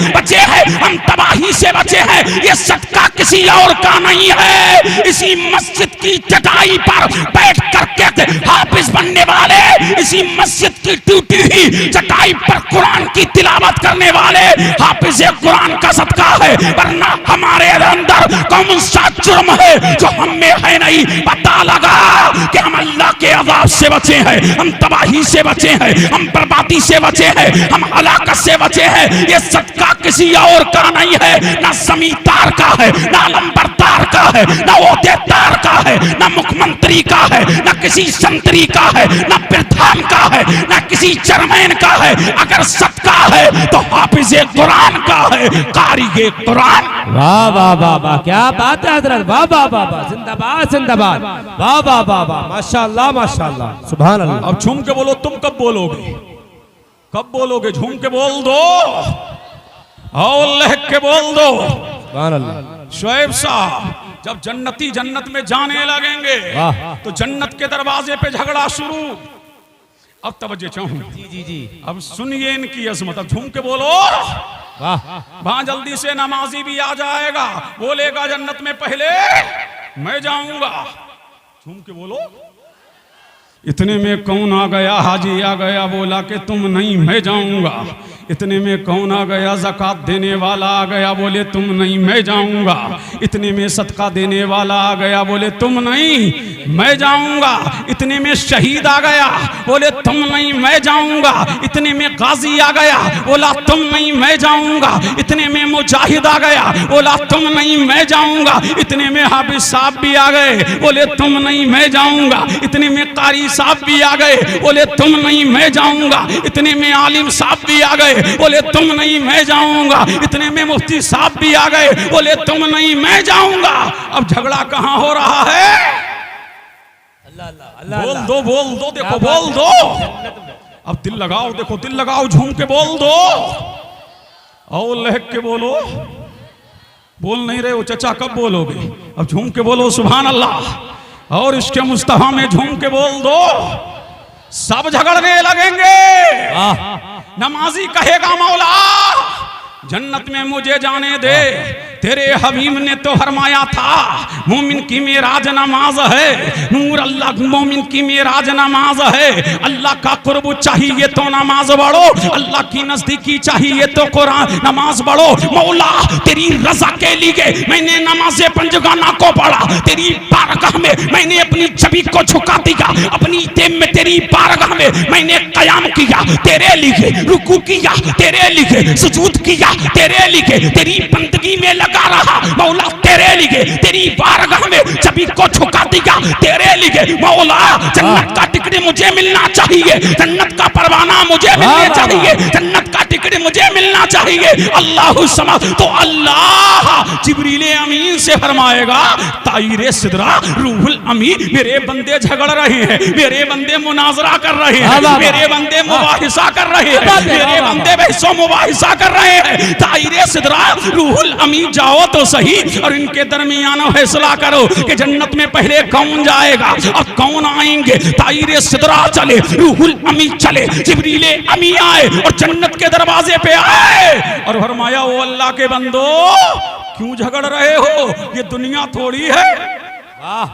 [SPEAKER 1] हम तबाही से बचे हैं। ये सदका किसी और का नहीं है। इसी मस्जिद की चटाई पर बैठ करके हाफिज बनने वाले, इसी मस्जिद की टूटी हुई चटाई पर कुरान की तिलावत करने वाले हाफिज कुरान का सदका है। वरना हमारे अंदर कौन सा जुर्म है जो हम में है नहीं। पता लगा कि हम अल्लाह के अज़ाब से बचे हैं, हम तबाही से बचे हैं, हम बर्बादी से बचे हैं, हम हलाकत से बचे हैं। ये सदका किसी और का नहीं है, ना जमींदार का है, ना लंबरदार का है, ना ओहदेदार का है, ना मुख्यमंत्री का है, ना किसी संतरी का है, ना प्रधान का है, ना किसी चेयरमैन का है। अगर सदका है तो हाफिज कुरान का है, कारी कुरान।
[SPEAKER 2] वाह वाह वाह वाह, क्या बात है हजरत, वाह वाह वाह वाह, जिंदाबाद जिंदाबाद, वाह वाह वाह वाह, माशाअल्लाह माशाअल्लाह, सुभान अल्लाह।
[SPEAKER 1] अब झूम के बोलो, तुम कब बोलोगे? कब बोलोगे? झूम के बोल दो और लहक के बोल दो।
[SPEAKER 2] सुभान अल्लाह।
[SPEAKER 1] शोएब साहब जब जन्नती जन्नत में जाने लगेंगे तो जन्नत के दरवाजे पे झगड़ा शुरू। अब तवज्जो चाहूं,
[SPEAKER 2] जी जी,
[SPEAKER 1] अब सुनिए इनकी अजमत। अब झूम के बोलो।
[SPEAKER 2] वाह।
[SPEAKER 1] वहां जल्दी से नमाजी भी आ जाएगा, बोलेगा जन्नत में पहले मैं जाऊंगा। झूम के बोलो। इतने में कौन आ गया? हाजी आ गया, बोला कि तुम नहीं मैं जाऊंगा। इतने में कौन आ गया? ज़कात देने वाला आ गया, बोले तुम नहीं मैं जाऊंगा। इतने में सदका देने वाला आ गया, बोले तुम नहीं मैं जाऊंगा। इतने में शहीद आ गया, बोले तुम नहीं मैं जाऊंगा। इतने में गाजी आ गया, बोला तुम नहीं मैं जाऊंगा। इतने में मुजाहिद आ गया, बोला तुम नहीं मैं जाऊंगा। इतने में हाफिज साहब भी आ गए, बोले तुम नहीं मैं जाऊंगा। इतने में कारी साहब भी आ गए, बोले तुम नहीं मैं जाऊंगा। इतने में आलिम साहब भी आ गए, बोले तुम नहीं मैं जाऊंगा। इतने में मुफ्ती साहब भी आ गए, बोले तुम नहीं मैं जाऊंगा। अब झगड़ा कहां हो रहा है? बोल दो देखो, बोल दो। अब दिल लगाओ, देखो दिल लगाओ, झूम के बोल दो और लहक के बोलो। बोल नहीं रहे हो चचा, कब बोलोगे? अब झूम के बोलो सुभान अल्लाह। और इसके मुस्तफा में झूम के बोल दो, सब झगड़ने लगेंगे। नमाजी कहेगा मौला जन्नत में मुझे जाने दे। तेरे हबीब ने तो फरमाया था मोमिन की मेराज नमाज है। नूर अल्लाह, मोमिन की मेराज नमाज है। अल्लाह का कुर्ब चाहिए तो नमाज पढ़ो, अल्लाह की नजदीकी चाहिए तो कुरान नमाज पढ़ो। मौला तेरी रजा के लिए मैंने नमाज पंजगाना को पढ़ा। तेरी बारगाह में मैंने अपनी छवि को झुका दिया। अपनी तेम में तेरी बारगाह में मैंने कयाम किया, तेरे लिए रुकू किया, तेरे लिए सुजूद किया, तेरे लिए तेरी बंदगी में लगा रहा। मौला तेरे लिए तेरी बारगाह में छवि को झुका दिया, तेरे लिए मौला जन्नत का टिकट मुझे मिलना चाहिए, जन्नत का परवाना मुझे मिलना चाहिए, जन्नत का टिकट मुझे मिलना चाहिए। अल्लाहु समद। तो अल्लाह जिब्रील अमीन से फरमाएगा ताईरे सिदरा रूहुल अमीन, मेरे बंदे झगड़ रहे हैं, मेरे बंदे मुनाजरा कर रहे हैं, मेरे बंदे मुबाहिसा कर रहे हैं, मेरे बंदे बहसो मुबाहिसा कर रहे हैं। ताईरे सिदरा रूहुल अमीन जाओ तो सही और इनके दरमियान फैसला करो कि जन्नत में पहले कौन जाएगा और कौन आएंगे। ताईरे सिदरा चले, रूहुल अमीन चले, जिब्रील अमीन आए और जन्नत के दरवाजे पे आए और फरमाया ओ अल्लाह के बंदो क्यों झगड़ रहे हो? ये दुनिया थोड़ी है।
[SPEAKER 2] वाह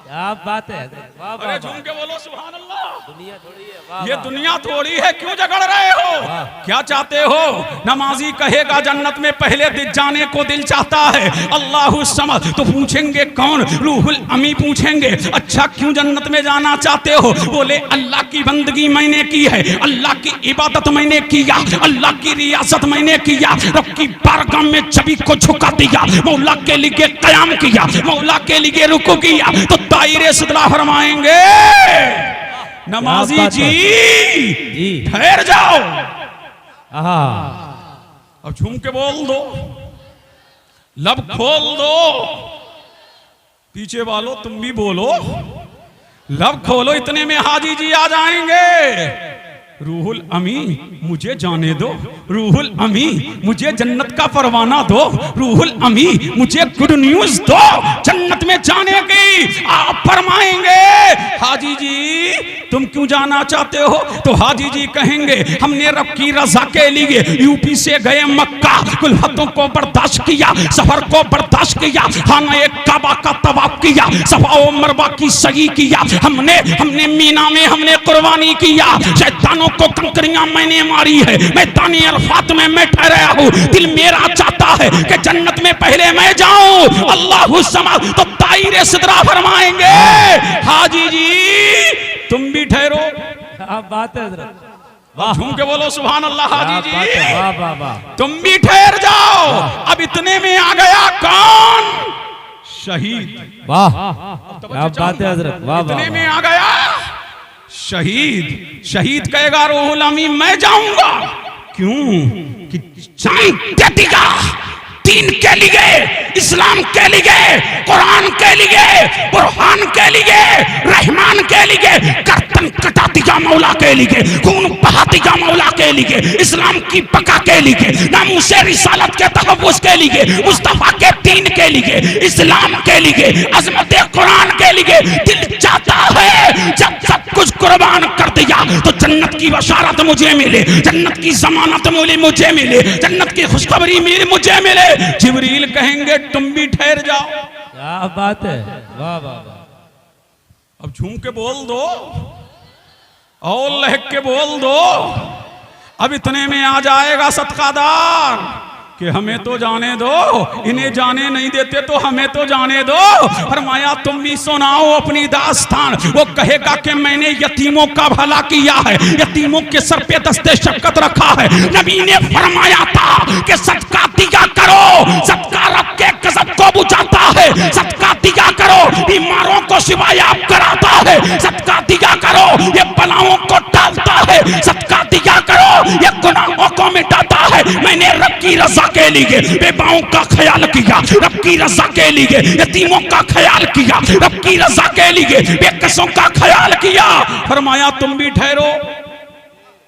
[SPEAKER 2] क्या बात है।
[SPEAKER 1] अरे झूम के बोलो सुभान अल्लाह।
[SPEAKER 2] दुनिया थोड़ी है,
[SPEAKER 1] ये दुनिया थोड़ी है, क्यों झगड़ रहे हो? क्या चाहते हो? नमाजी कहेगा जन्नत में पहले जाने को दिल चाहता है। अल्लाहु समद। तो पूछेंगे कौन? रूहुल अमी पूछेंगे अच्छा क्यों जन्नत में जाना चाहते हो? बोले अल्लाह की बंदगी मैंने की है, अल्लाह की इबादत मैंने किया, अल्लाह की रियासत मैंने किया, रब की बारगाह में छवि को झुका दिया, मौला के लिए कयाम किया, मौला के लिए रुकू किया। तो ताईरे सिदरा फरमाएंगे नमाजी जी ठहर जाओ। अब झूम के बोल दो, लब खोल दो। पीछे वालों तुम भी बोलो, लब खोलो। इतने में हाजी जी आ जाएंगे। रूहुल अमी मुझे जाने दो, रूहुल अमी मुझे जन्नत का परवाना दो, रूहुल अमी मुझे गुड न्यूज दो जन्नत में जाने की। आप फरमाएंगे हाजी जी तुम क्यों जाना चाहते हो? तो हाजी जी कहेंगे हमने रब की रजा के लिए यूपी से गए मक्का, कुल्फतों को बर्दाश्त किया, सफर को बर्दाश्त किया, खाना एक काबा का तवाफ किया, सफा व मरवा की सही किया, हमने मीना में हमने कुर्बानी किया, शैतानों को कंकरियां मैंने मारी है, मैं तानी अरफात में मैं ठहरा हूँ, दिल मेरा चाहता है कि जन्नत में पहले मैं जाऊं। अल्लाहु समद। तो ताईरे सिदरा फरमाएंगे हाजी जी तुम भी ठहरो।
[SPEAKER 2] क्या बात है हज़रत।
[SPEAKER 1] वाह झूम के बोलो सुभान अल्लाह। हाजी जी
[SPEAKER 2] वाह वाह वाह।
[SPEAKER 1] तुम भी ठहर जाओ। अब इतने में आ गया कौन? शहीद।
[SPEAKER 2] वाह क्या बात है हज़रत। वाह वाह।
[SPEAKER 1] इतने में आ गया शहीद। शहीद कहेगा रूहुल अमी मैं जाऊंगा। क्यों? कि जान दे देगा दीन के लिए, इस्लाम के लिए, कुरान के लिए, बुरहान के लिए, रहमान के लिए, गर्दन कटा दिया मौला के लिए, खून बहा दिया मौला के लिए, इस्लाम की बका के लिए, नामूसे रिसालत के तहफ़्फ़ुज़ के लिए, मुस्तफा के दीन के लिए, इस्लाम के लिए, अज़मत कुरान के लिए दिल चाहता है जब सब कुछ कुर्बान कर दिया तो जन्नत की बशारत मुझे मिले, जन्नत की जमानत मुझे मिले, जन्नत की खुशखबरी मुझे मिले। जिब्रील कहेंगे तुम भी ठहर जाओ।
[SPEAKER 2] क्या बात है। वाह वाह वाह।
[SPEAKER 1] अब झूम के बोल दो और लहक के बोल दो अब इतने में आ जाएगा सदकादार कि हमें तो जाने दो, इन्हें जाने नहीं देते तो हमें तो जाने दो। फरमाया तुम भी सुनाओ अपनी दास्तान। वो कहेगा कि मैंने यतीमों का भला किया है, यतीमों के सर पे दस्ते शफ़क़त रखा है। नबी ने फरमाया था कि सदका दिया करो, सदका रब के गज़ब को बुझाता है। सदका दिया करो, बीमारों को शिफायाब कराता है। सदका दिया करो, ये बलाओं को टालता है। सदका दिया करो, ये गुनाहों को मिटाता है। मैंने रब की रज़ा के लिए बेबाओं का ख्याल किया, रब की रज़ा के लिए यतीमों का ख्याल किया, रब की रज़ा के लिए बेकसों का ख्याल किया। फरमाया तुम भी ठहरो।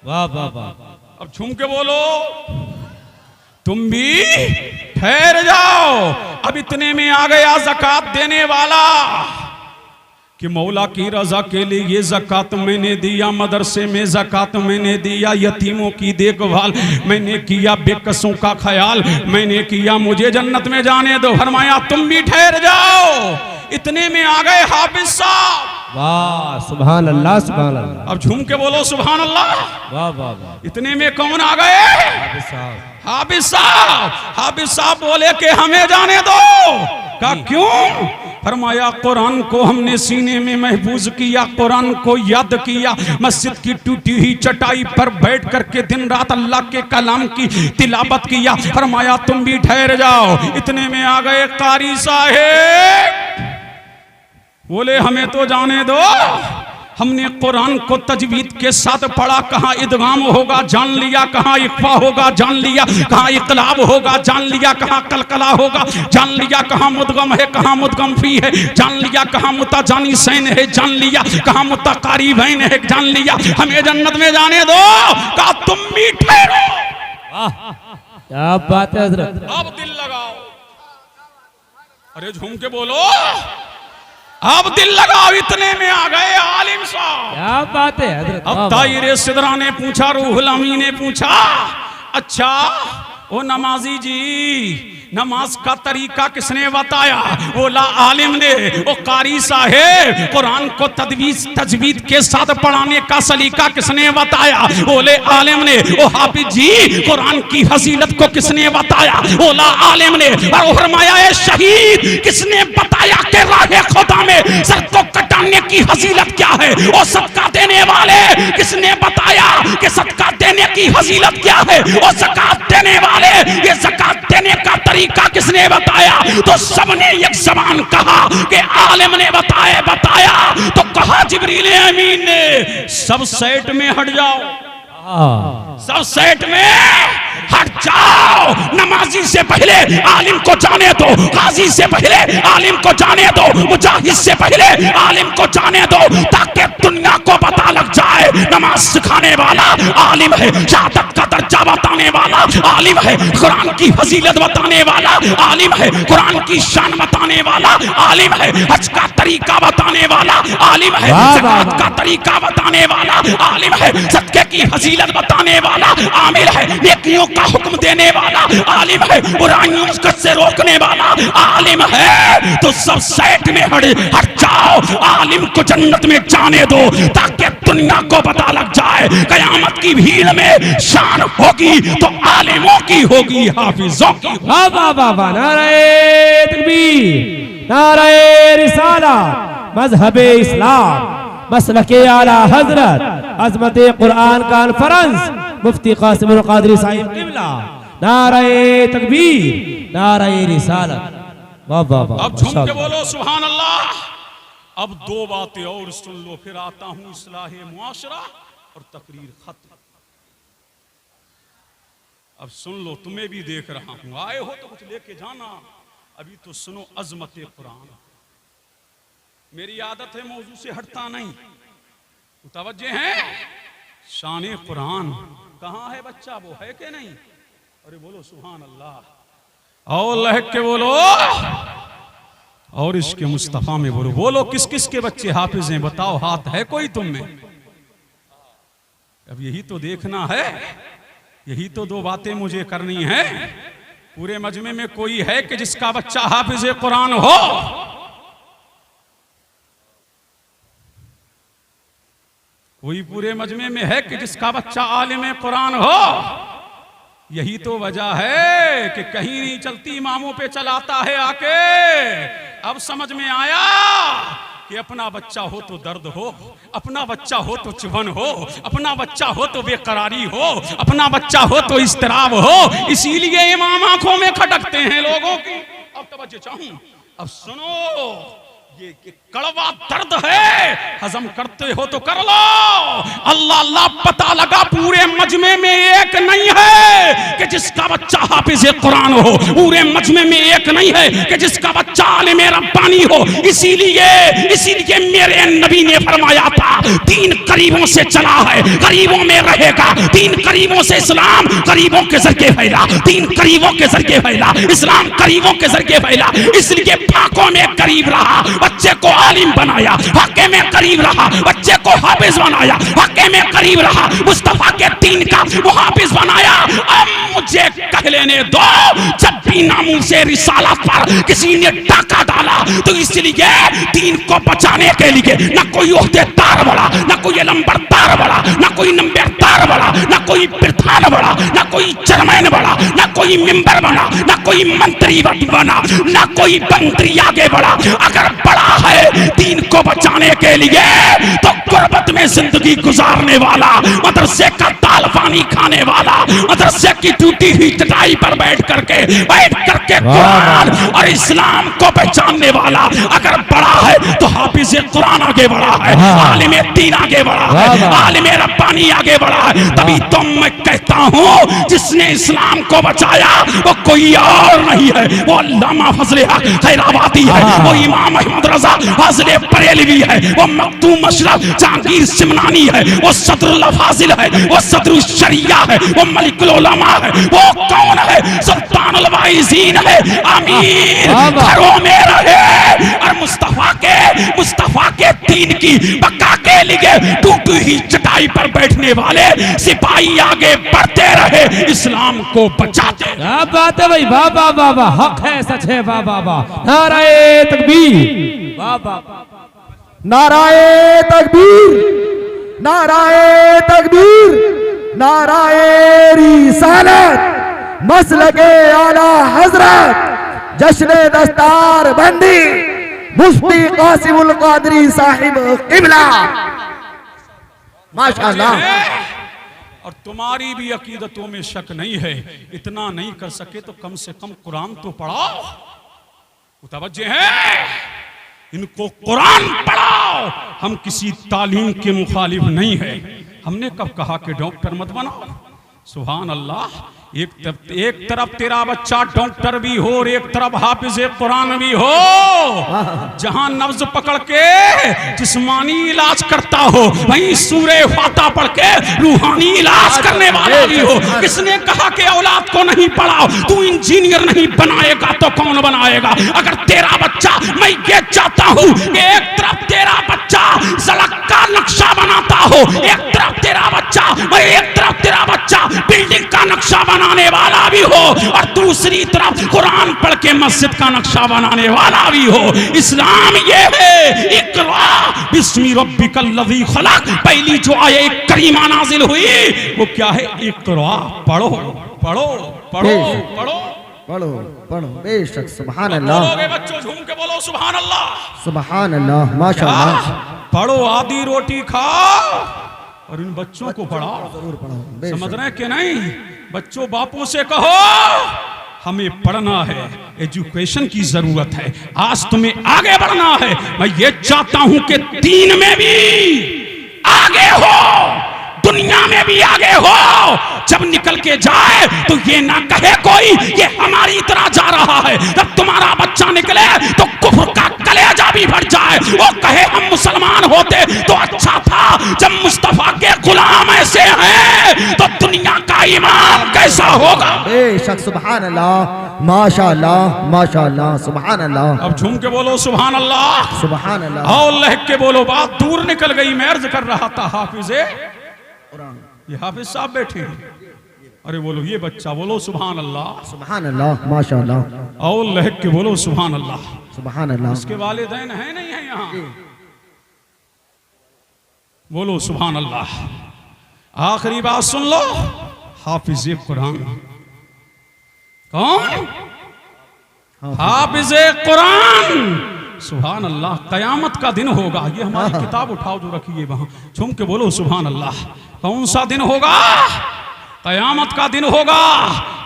[SPEAKER 2] वाह वाह वाह।
[SPEAKER 1] अब झूम के बोलो, तुम भी ठहर जाओ। अब इतने में आ गया ज़कात देने वाला कि मौला की रजा के लिए ये ज़कात मैंने दिया, मदरसे में ज़कात मैंने दिया, यतीमों की देखभाल मैंने किया, बेकसों का ख्याल मैंने किया, मुझे जन्नत में जाने दो। फरमाया तुम भी ठहर जाओ। इतने में आ गए हाफिज साहब।
[SPEAKER 2] वाह सुभान अल्लाह सुभान अल्लाह।
[SPEAKER 1] अब झूम के बोलो सुभान अल्लाह।
[SPEAKER 2] वाह वाह वाह।
[SPEAKER 1] इतने में कौन आ गए? हाफिज साहब। हाफिज साहब बोले कि हमें जाने दो। का क्यों? फरमाया कुरान को हमने सीने में महफूज किया, कुरान को याद किया, मस्जिद की टूटी हुई चटाई पर बैठ करके दिन रात अल्लाह के कलाम की तिलावत किया। फरमाया तुम भी ठहर जाओ। इतने में आ गए कारी साहेब। बोले हमें तो जाने दो, हमने कुरान को तजवीद के साथ पढ़ा, कहाँ इदगाम होगा जान लिया, कहाँ इख्फा होगा जान लिया, कहाँ इक़लाब होगा जान लिया, कहाँ कलकला होगा जान लिया, कहाँ मुदगम है कहाँ मुदगम फी है जान लिया, कहाँ मुताजानी सैन है जान लिया, कहाँ मुताकारी बैन है जान लिया। हमें जन्नत में जाने दो। कहा तुम भी ठहरो।
[SPEAKER 2] क्या बात है हजरत।
[SPEAKER 1] अब दिल लगाओ। अरे झूम के बोलो, अब दिल लगाओ। इतने में आ गए आलिम साहब।
[SPEAKER 2] क्या बात है हजरत।
[SPEAKER 1] अब ताहिर सिदरा ने पूछा, रूहुल अमी ने पूछा, अच्छा ओ नमाजी जी, नमाज का तरीका किसने बताया? बोला आलिम ने। ओ कारी साहेब, कुरान को तजवीद के साथ पढ़ाने का सलीका किसने बताया? बोले आलिम ने। ओ हाफिज जी, कुरान की फजीलत को किसने बताया? बोला आलिम ने। और फरमाया शहीद, किसने बताया कि राहे खुदा में सर को कटाने की फजीलत क्या है? और सदका देने वाले, किसने बताया कि सदका देने की फजीलत क्या है? और ज़कात देने वाले, ये ज़कात देने का तरीका किसने बताया? तो सबने एक ज़बान कहा कि आलिम ने बताया। तो कहा जिब्रील अमीन ने, सब सेट में हट जाओ, सब सेट में हट जाओ। नमाजी से पहले आलिम को जाने दो, काजी से पहले आलिम को जाने दो, मुजाहिद से पहले आलिम को जाने दो, ताकि दुनिया को पता लग जाए नमाज सिखाने वाला आलिम है, शहादत का दर्जा बताने वाला आलिम है, कुरान की फजीलत बताने वाला आलिम है, कुरान की शान बताने वाला आलिम है, हज का तरीका बताने वाला आलिम है, ज़कात का तरीका बताने वाला आलिम है, सदके की फजीलत बताने वाला आमिल है, नेकियों का हुक्म देने वाला आलिम है, बुराइयों से रोकने वाला आलिम है। तो सब सेट में हट जाओ। आलिम को जन्नत में जाने दो, ताकि दुनिया को पता लग जाए कयामत की भीड़ में शान होगी तो आलिमों की होगी, हाफिजों की।
[SPEAKER 2] वाह वाह वाह वाह। नारे तकबीर, नारे रिसालत, मजहबे इस्लाम, मसलके आला हजरत, अज़मते कुरान कॉन्फ्रेंस, मुफ्ती कासिमुल कादरी साहिब क़िबला। नारे तकबीर, नारे रिसालत। वाह वाह वाह।
[SPEAKER 1] अब झूम के बोलो सुभान अल्लाह। अब दो बातें और सुन लो, फिर आता हूं इस्लाहे मुआशरा और तकरीर खत्म। अब सुन लो, तुम्हें भी देख रहा हूं, आए हो तो कुछ लेके जाना। अभी तो सुनो अजमत कुरान। मेरी आदत है मौजू से हटता नहीं, मुतवज्जे हैं। शान कुरान कहाँ है बच्चा, वो है कि नहीं? अरे बोलो सुभान अल्लाह। और लहक के बोलो, और इसके मुस्तफा में बोलो। बोलो किस किस के बच्चे हाफिज हैं, बताओ, हाथ है कोई तुम में? अब यही तो देखना है, यही तो दो बातें मुझे करनी है। पूरे मजमे में कोई है कि जिसका बच्चा हाफिज कुरान हो? कोई पूरे मजमे में है कि जिसका बच्चा आलिम कुरान हो? यही तो वजह है कि कहीं नहीं चलती, इमामों पे चलाता है आके। अब समझ में आया कि अपना बच्चा हो तो दर्द हो, अपना बच्चा हो तो चुभन हो, अपना बच्चा हो तो बेकरारी हो, अपना बच्चा हो तो इस्तराब हो। इसीलिए इमाम आंखों में खटकते हैं लोगों की। अब तवज्जो चाहूं, अब सुनो, ये कड़वा दर्द है, हजम करते हो तो कर लो। अल्लाह अल्लाह पता लगा पूरे मजमे में एक नहीं है कि जिसका बच्चा हाफिज कुरान हो, पूरे मजमे में एक नहीं है कि जिसका बच्चा आलिम रब्बानी हो। इसीलिए मेरे नबी ने फरमाया था, दीन करीबों से चला है, करीबों में रहेगा। दीन करीबों से, इस्लाम करीबों के जरिए फैला, दीन करीबों के जरिए फैला, इस्लाम करीबों के जरिए फैला। इसलिए फाकों में करीब रहा, बच्चे को आलिम बनाया, हक़े में करीब रहा, बच्चे को हाफिज बनाया, हक़े में करीब रहा, मुस्तफा के दीन का वो हाफिज बनाया। अब मुझे कह लेने दो, जब भी नामूस से रिसालत पर किसी ने डाका डाला तो इसलिए दीन को बचाने के लिए न कोई ओहदेदार बड़ा, न कोई लंबरदार बड़ा, न कोई नंबरदार बड़ा, न कोई प्रधान बड़ा, न कोई चेयरमैन बड़ा, न कोई मेंबर बना, न कोई मंत्री बना, न कोई मंत्री आगे बढ़ा। अगर बड़ा है दीन को बचाने के लिए तो गुर्बत में जिंदगी गुजारने वाला, मदरसे का दाल पानी खाने वाला, मदरसे की टूटी हुई चटाई पर बैठ करके कुरान और इस्लाम को पहचानने वाला अगर बड़ा है तो हाफिज कुरान आगे बढ़ा है, आलिम दीन आगे बढ़ा है, आलिम रब्बानी आगे बढ़ा है। तभी तो मैं कहता हूँ जिसने इस्लाम को बचाया वो कोई और नहीं है, वो अल्लामा फजल हक खैराबादी है, वो इमाम अहमद रजा फाजिल बरेलवी है, वो मखदूम अशरफ जहांगीर सिमनानी है, वो सदरुल फाजिल है, वो सदरुल शरिया है, वो मलिकुल उलमा है, वो कौन है? सुल्तानुल वाइजीन है। आमीर घरों में रहे और मुस्तफा के दीन की बका के लिए टूटी हुई चटाई पर बैठने वाले सिपाही आगे बढ़ते रहे, इस्लाम को बचाते।
[SPEAKER 2] क्या बात है भाई, वाह वाह वाह वाह, हक है, सच है, वाह वाह वाह, नाराए तकबीर, वाह वाह,
[SPEAKER 3] नाराए तकबीर, नाराए तकबीर, नाराए रिसालत, मसलके आला हजरत, जश्न दस्तार बंदी, मुफ्ती कासिमुल कादरी साहिब किबला। माशाअल्लाह।
[SPEAKER 1] और तुम्हारी भी अकीदतों में शक नहीं है, इतना नहीं कर सके तो कम से कम कुरान तो पढ़ाओ। मुतवज्जे हैं, इनको कुरान पढ़ाओ। हम किसी तालीम के मुखालिफ नहीं है। हमने कब कहा कि डॉक्टर मत बनाओ? सुभान अल्लाह। एक तरफ तेरा बच्चा डॉक्टर भी हो और एक तरफ हाफिज कुरान भी हो, जहां नब्ज पकड़ के जिस्मानी इलाज करता हो वहीं सूरे फातिहा पढ़ के रूहानी इलाज करने वाला भी हो। किसने कहा कि औलाद को नहीं पढ़ाओ? तू इंजीनियर नहीं बनाएगा तो कौन बनाएगा? अगर तेरा बच्चा, मैं ये चाहता हूं कि एक तरफ तेरा बच्चा सड़क का नक्शा बनाता हो, एक तरफ तेरा बच्चा, एक तरफ तेरा बच्चा बिल्डिंग का नक्शा बनाने वाला भी हो और दूसरी तरफ कुरान पढ़ के मस्जिद का नक्शा बनाने वाला भी हो। इस्लाम ये है, इक़रा बिस्मि रब्बिकल लज़ी खलक़। पहली जो आयत करीमा नाजिल हुई वो क्या है? इक़रा, पढ़ो पढ़ो पढ़ो पढ़ो
[SPEAKER 3] पढ़ो पढ़ो, बेशक। सुभान अल्लाह।
[SPEAKER 1] बोलोगे बच्चों, झूम के बोलो सुभान अल्लाह,
[SPEAKER 3] सुभान अल्लाह, माशाअल्लाह।
[SPEAKER 1] पढ़ो, आधी रोटी खाओ और इन बच्चों को पढ़ाओ।
[SPEAKER 3] जरूर पढ़ो,
[SPEAKER 1] समझ रहे कि नहीं? बच्चों, बापों से कहो हमें पढ़ना है, एजुकेशन की जरूरत है, आज तुम्हें आगे बढ़ना है। मैं ये चाहता हूं कि दीन में भी आगे हो, दुनिया में भी आगे हो। जब निकल के जाए तो ये ना कहे कोई ये हमारी तरह जा रहा है। जब तुम्हारा बच्चा निकले तो कुफ्र का कलेजा भी भर जाए, वो कहे हम मुसलमान होते तो अच्छा था। जब मुस्तफा के गुलाम ऐसे हैं तो दुनिया का इमाम कैसा होगा?
[SPEAKER 3] बेशक। सुभान अल्लाह, माशाअल्लाह, माशाअल्लाह, सुभान अल्लाह।
[SPEAKER 1] अब झूम के बोलो सुभान अल्लाह,
[SPEAKER 3] सुभान अल्लाह।
[SPEAKER 1] और लहक के बोलो। बात दूर निकल गई, मैं अर्ज कर रहा था हाफिज़े, ये हाफिज साहब बैठे हैं। अरे बोलो ये बच्चा, बोलो सुभान अल्लाह,
[SPEAKER 3] सुभान अल्लाह, माशाअल्लाह।
[SPEAKER 1] और लहक के बोलो सुभान अल्लाह।
[SPEAKER 3] सुभान अल्लाह।
[SPEAKER 1] इसके वालिदैन है नहीं है यहाँ? बोलो सुभान अल्लाह। आखिरी बात सुन लो, हाफिज कुरान कौन? हाफिज कुरान। सुभान अल्लाह। कयामत का दिन होगा, ये हमारी किताब उठाओ जो रखी है वहां, झूम के बोलो सुभान अल्लाह। कौन सा दिन होगा? कयामत का दिन होगा।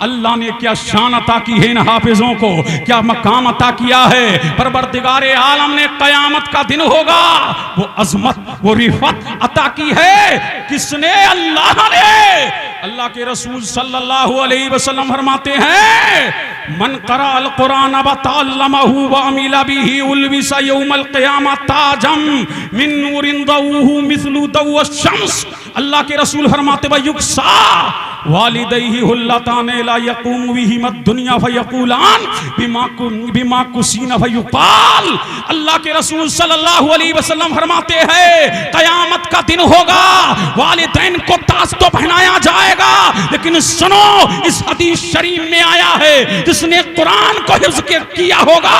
[SPEAKER 1] अल्लाह ने क्या शान अता की है इन हाफिजों को, क्या मकाम अता किया है। परवरदिगारे आलम ने कयामत का दिन होगा, वो अजमत वो रिफत अता की है। किसने? अल्लाह ने। अल्लाह के रसूल सल्लल्लाहु अलैहि वसल्लम फरमाते हैं, मन करा अल कुरान व तअल्लमहु व अमिला बिही उल्बिसा यौमल क़ियामह ताजम मिन नूरिन दऊहु मिस्लु दऊ शम्स। अल्लाह के रसूल फरमाते व युक्सा वालिदैहि हुल्लतान ला यक़ूमु बिहिमा दुनिया फयक़ूलान बिमा कुसीना फयुक़ाल। अल्लाह के रसूल सल्लल्लाहु अलैहि वसल्लम फरमाते हैं, कयामत का दिन होगा, वालिदैन को ताज तो पहनाया जाएगा, लेकिन सुनो, इस हदीस शरीफ में आया है, जिसने कुरान को हिफ्ज़ किया होगा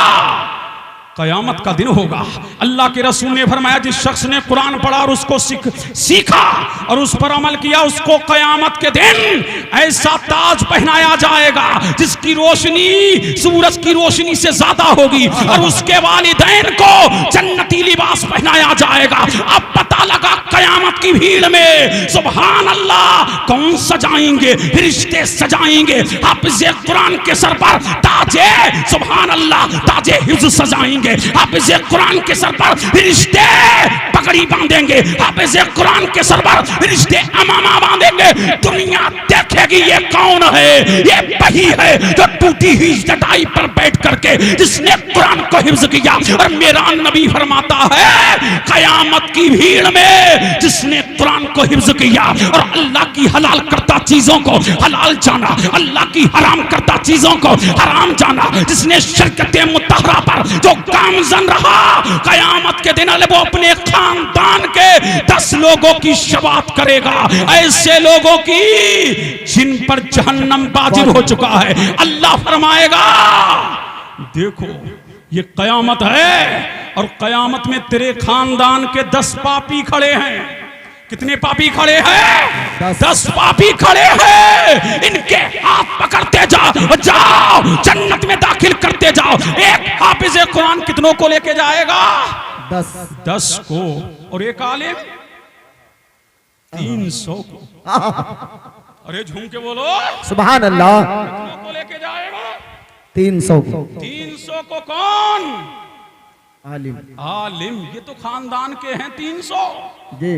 [SPEAKER 1] कयामत का दिन होगा। अल्लाह के रसूल ने फरमाया, जिस शख्स ने कुरान पढ़ा और उसको सीखा और उस पर अमल किया, उसको कयामत के दिन ऐसा ताज पहनाया जाएगा जिसकी रोशनी सूरज की रोशनी से ज्यादा होगी, और उसके वालिदैन को जन्नती लिबास पहनाया जाएगा। अब पता लगा कयामत की भीड़ में सुभान अल्लाह कौन सजाएंगे? फरिश्ते सजाएंगे। हाफिज़ कुरान के सर पर ताजे सुभान अल्लाह ताजे हिफ्ज़ सजाएंगे। हाफिज़ कुरान के सर पर फरिश्ते पगड़ी बांधेंगे। हाफिज़ कुरान के सर पर फरिश्ते अमामा बांधेंगे। दुनिया देखेगी ये कौन है? ये वही है जो टूटी हुई चटाई पर बैठ करके जिसने कुरान को हिफ्ज़ किया। और मेरा नबी फरमाता है, कयामत की भीड़ में जिसने कुरान को हिफ्ज़ किया और अल्लाह की हलाल करता चीजों को हलाल जाना, अल्लाह की हराम करता चीजों को हराम जाना, जिसने शरीयत मुतहरा पर जो गामज़न रहा, कयामत के दिन वो अपने खानदान के 10 लोगों की शफाअत करेगा, ऐसे लोगों की जिन पर जहन्नम वाजिब हो चुका है। अल्लाह फरमाएगा, देखो ये कयामत है और कयामत में तेरे खानदान के 10 पापी खड़े हैं। कितने पापी खड़े हैं? 10 पापी खड़े हैं। इनके हाथ पकड़ते जाओ जन्नत में दाखिल करते जाओ। एक हाफिज़ कुरान कितनों को लेके जाएगा? 10 को। और एक आलिम 300 को। अरे झूम के बोलो
[SPEAKER 3] सुभान अल्लाह।
[SPEAKER 1] कितनों को लेके जाएगा?
[SPEAKER 3] 300 को।
[SPEAKER 1] 300 को। कौन?
[SPEAKER 3] आलिम।
[SPEAKER 1] आलिम। ये तो खानदान के हैं 300
[SPEAKER 3] जी।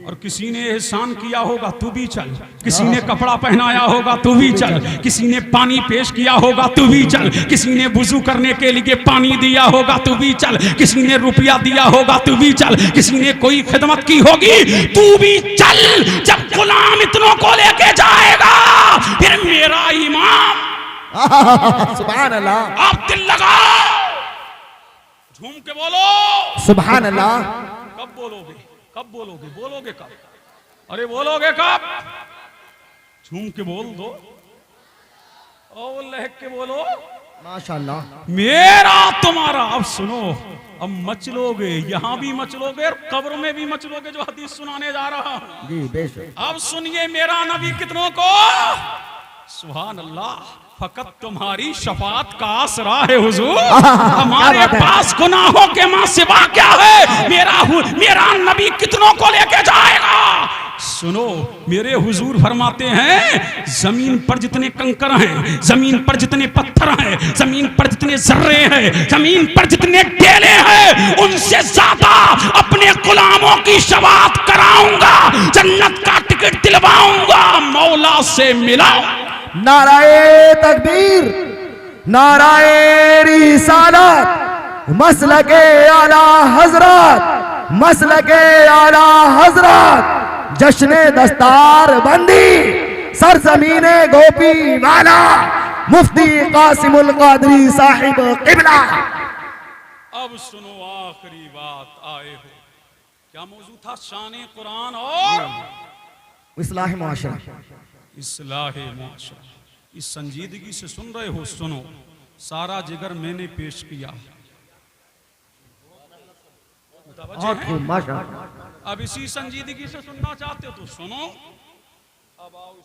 [SPEAKER 1] और किसी ने एहसान किया होगा तू भी चल, किसी ने कपड़ा पहनाया होगा तू भी चल, किसी ने पानी पेश किया होगा तू भी चल, किसी ने वुजू करने के लिए पानी दिया होगा तू भी चल, किसी ने रुपया दिया होगा तू भी चल, किसी ने कोई खिदमत की होगी तू भी चल। जब गुलाम इतनों को लेके जाएगा, फिर मेरा इमाम
[SPEAKER 3] सुभान अल्लाह।
[SPEAKER 1] आप दिल लगाओ, झूम के बोलो
[SPEAKER 3] सुभान अल्लाह।
[SPEAKER 1] कब बोलोगे? कब बोलोगे? बोलोगे कब? अरे बोलोगे कब? झूम के बोल दो और लहक के बोलो
[SPEAKER 3] माशाअल्लाह।
[SPEAKER 1] मेरा तुम्हारा। अब सुनो, अब मचलोगे, यहां भी मचलोगे और कब्र में भी मचलोगे, जो हदीस सुनाने जा रहा हूं।
[SPEAKER 3] जी बेशक।
[SPEAKER 1] अब सुनिए, मेरा नबी कितनों को? सुभान अल्लाह। फकत तुम्हारी शफात का आसरा है हुजूर, हमारे पास गुनाहों के मां सिवा क्या है? मेरा नबी कितनों को लेके जाएगा? सुनो, मेरे हुजूर फरमाते हैं, जमीन पर जितने कंकर हैं, जमीन पर जितने पत्थर हैं, जमीन पर जितने जर्रे हैं, जमीन पर जितने डेले हैं, उनसे ज्यादा अपने गुलामों की शफात कराऊंगा, जन्नत का टिकट दिलवाऊंगा, मौला से मिलाऊंगा।
[SPEAKER 3] नाराए तकबीर, नाराए रिसालत, मसलके आला हजरत, मसलके आला हजरत, जश्ने दस्तार बंदी, सरजमीने गोपी वाला, मुफ्ती कासिमुल कादरी साहिब किबला।
[SPEAKER 1] अब सुनो, आखिरी बात आए हो। क्या मौजूद था? शान कुरान और
[SPEAKER 3] इस्लाह मुआशरा।
[SPEAKER 1] इस्लाह मुआशरा। इस संजीदगी से सुन रहे हो? सुनो, सारा जिगर मैंने पेश किया।
[SPEAKER 3] और खूब माशाअल्लाह।
[SPEAKER 1] अब इसी संजीदगी से सुनना चाहते हो तो सुनो। अब आओ।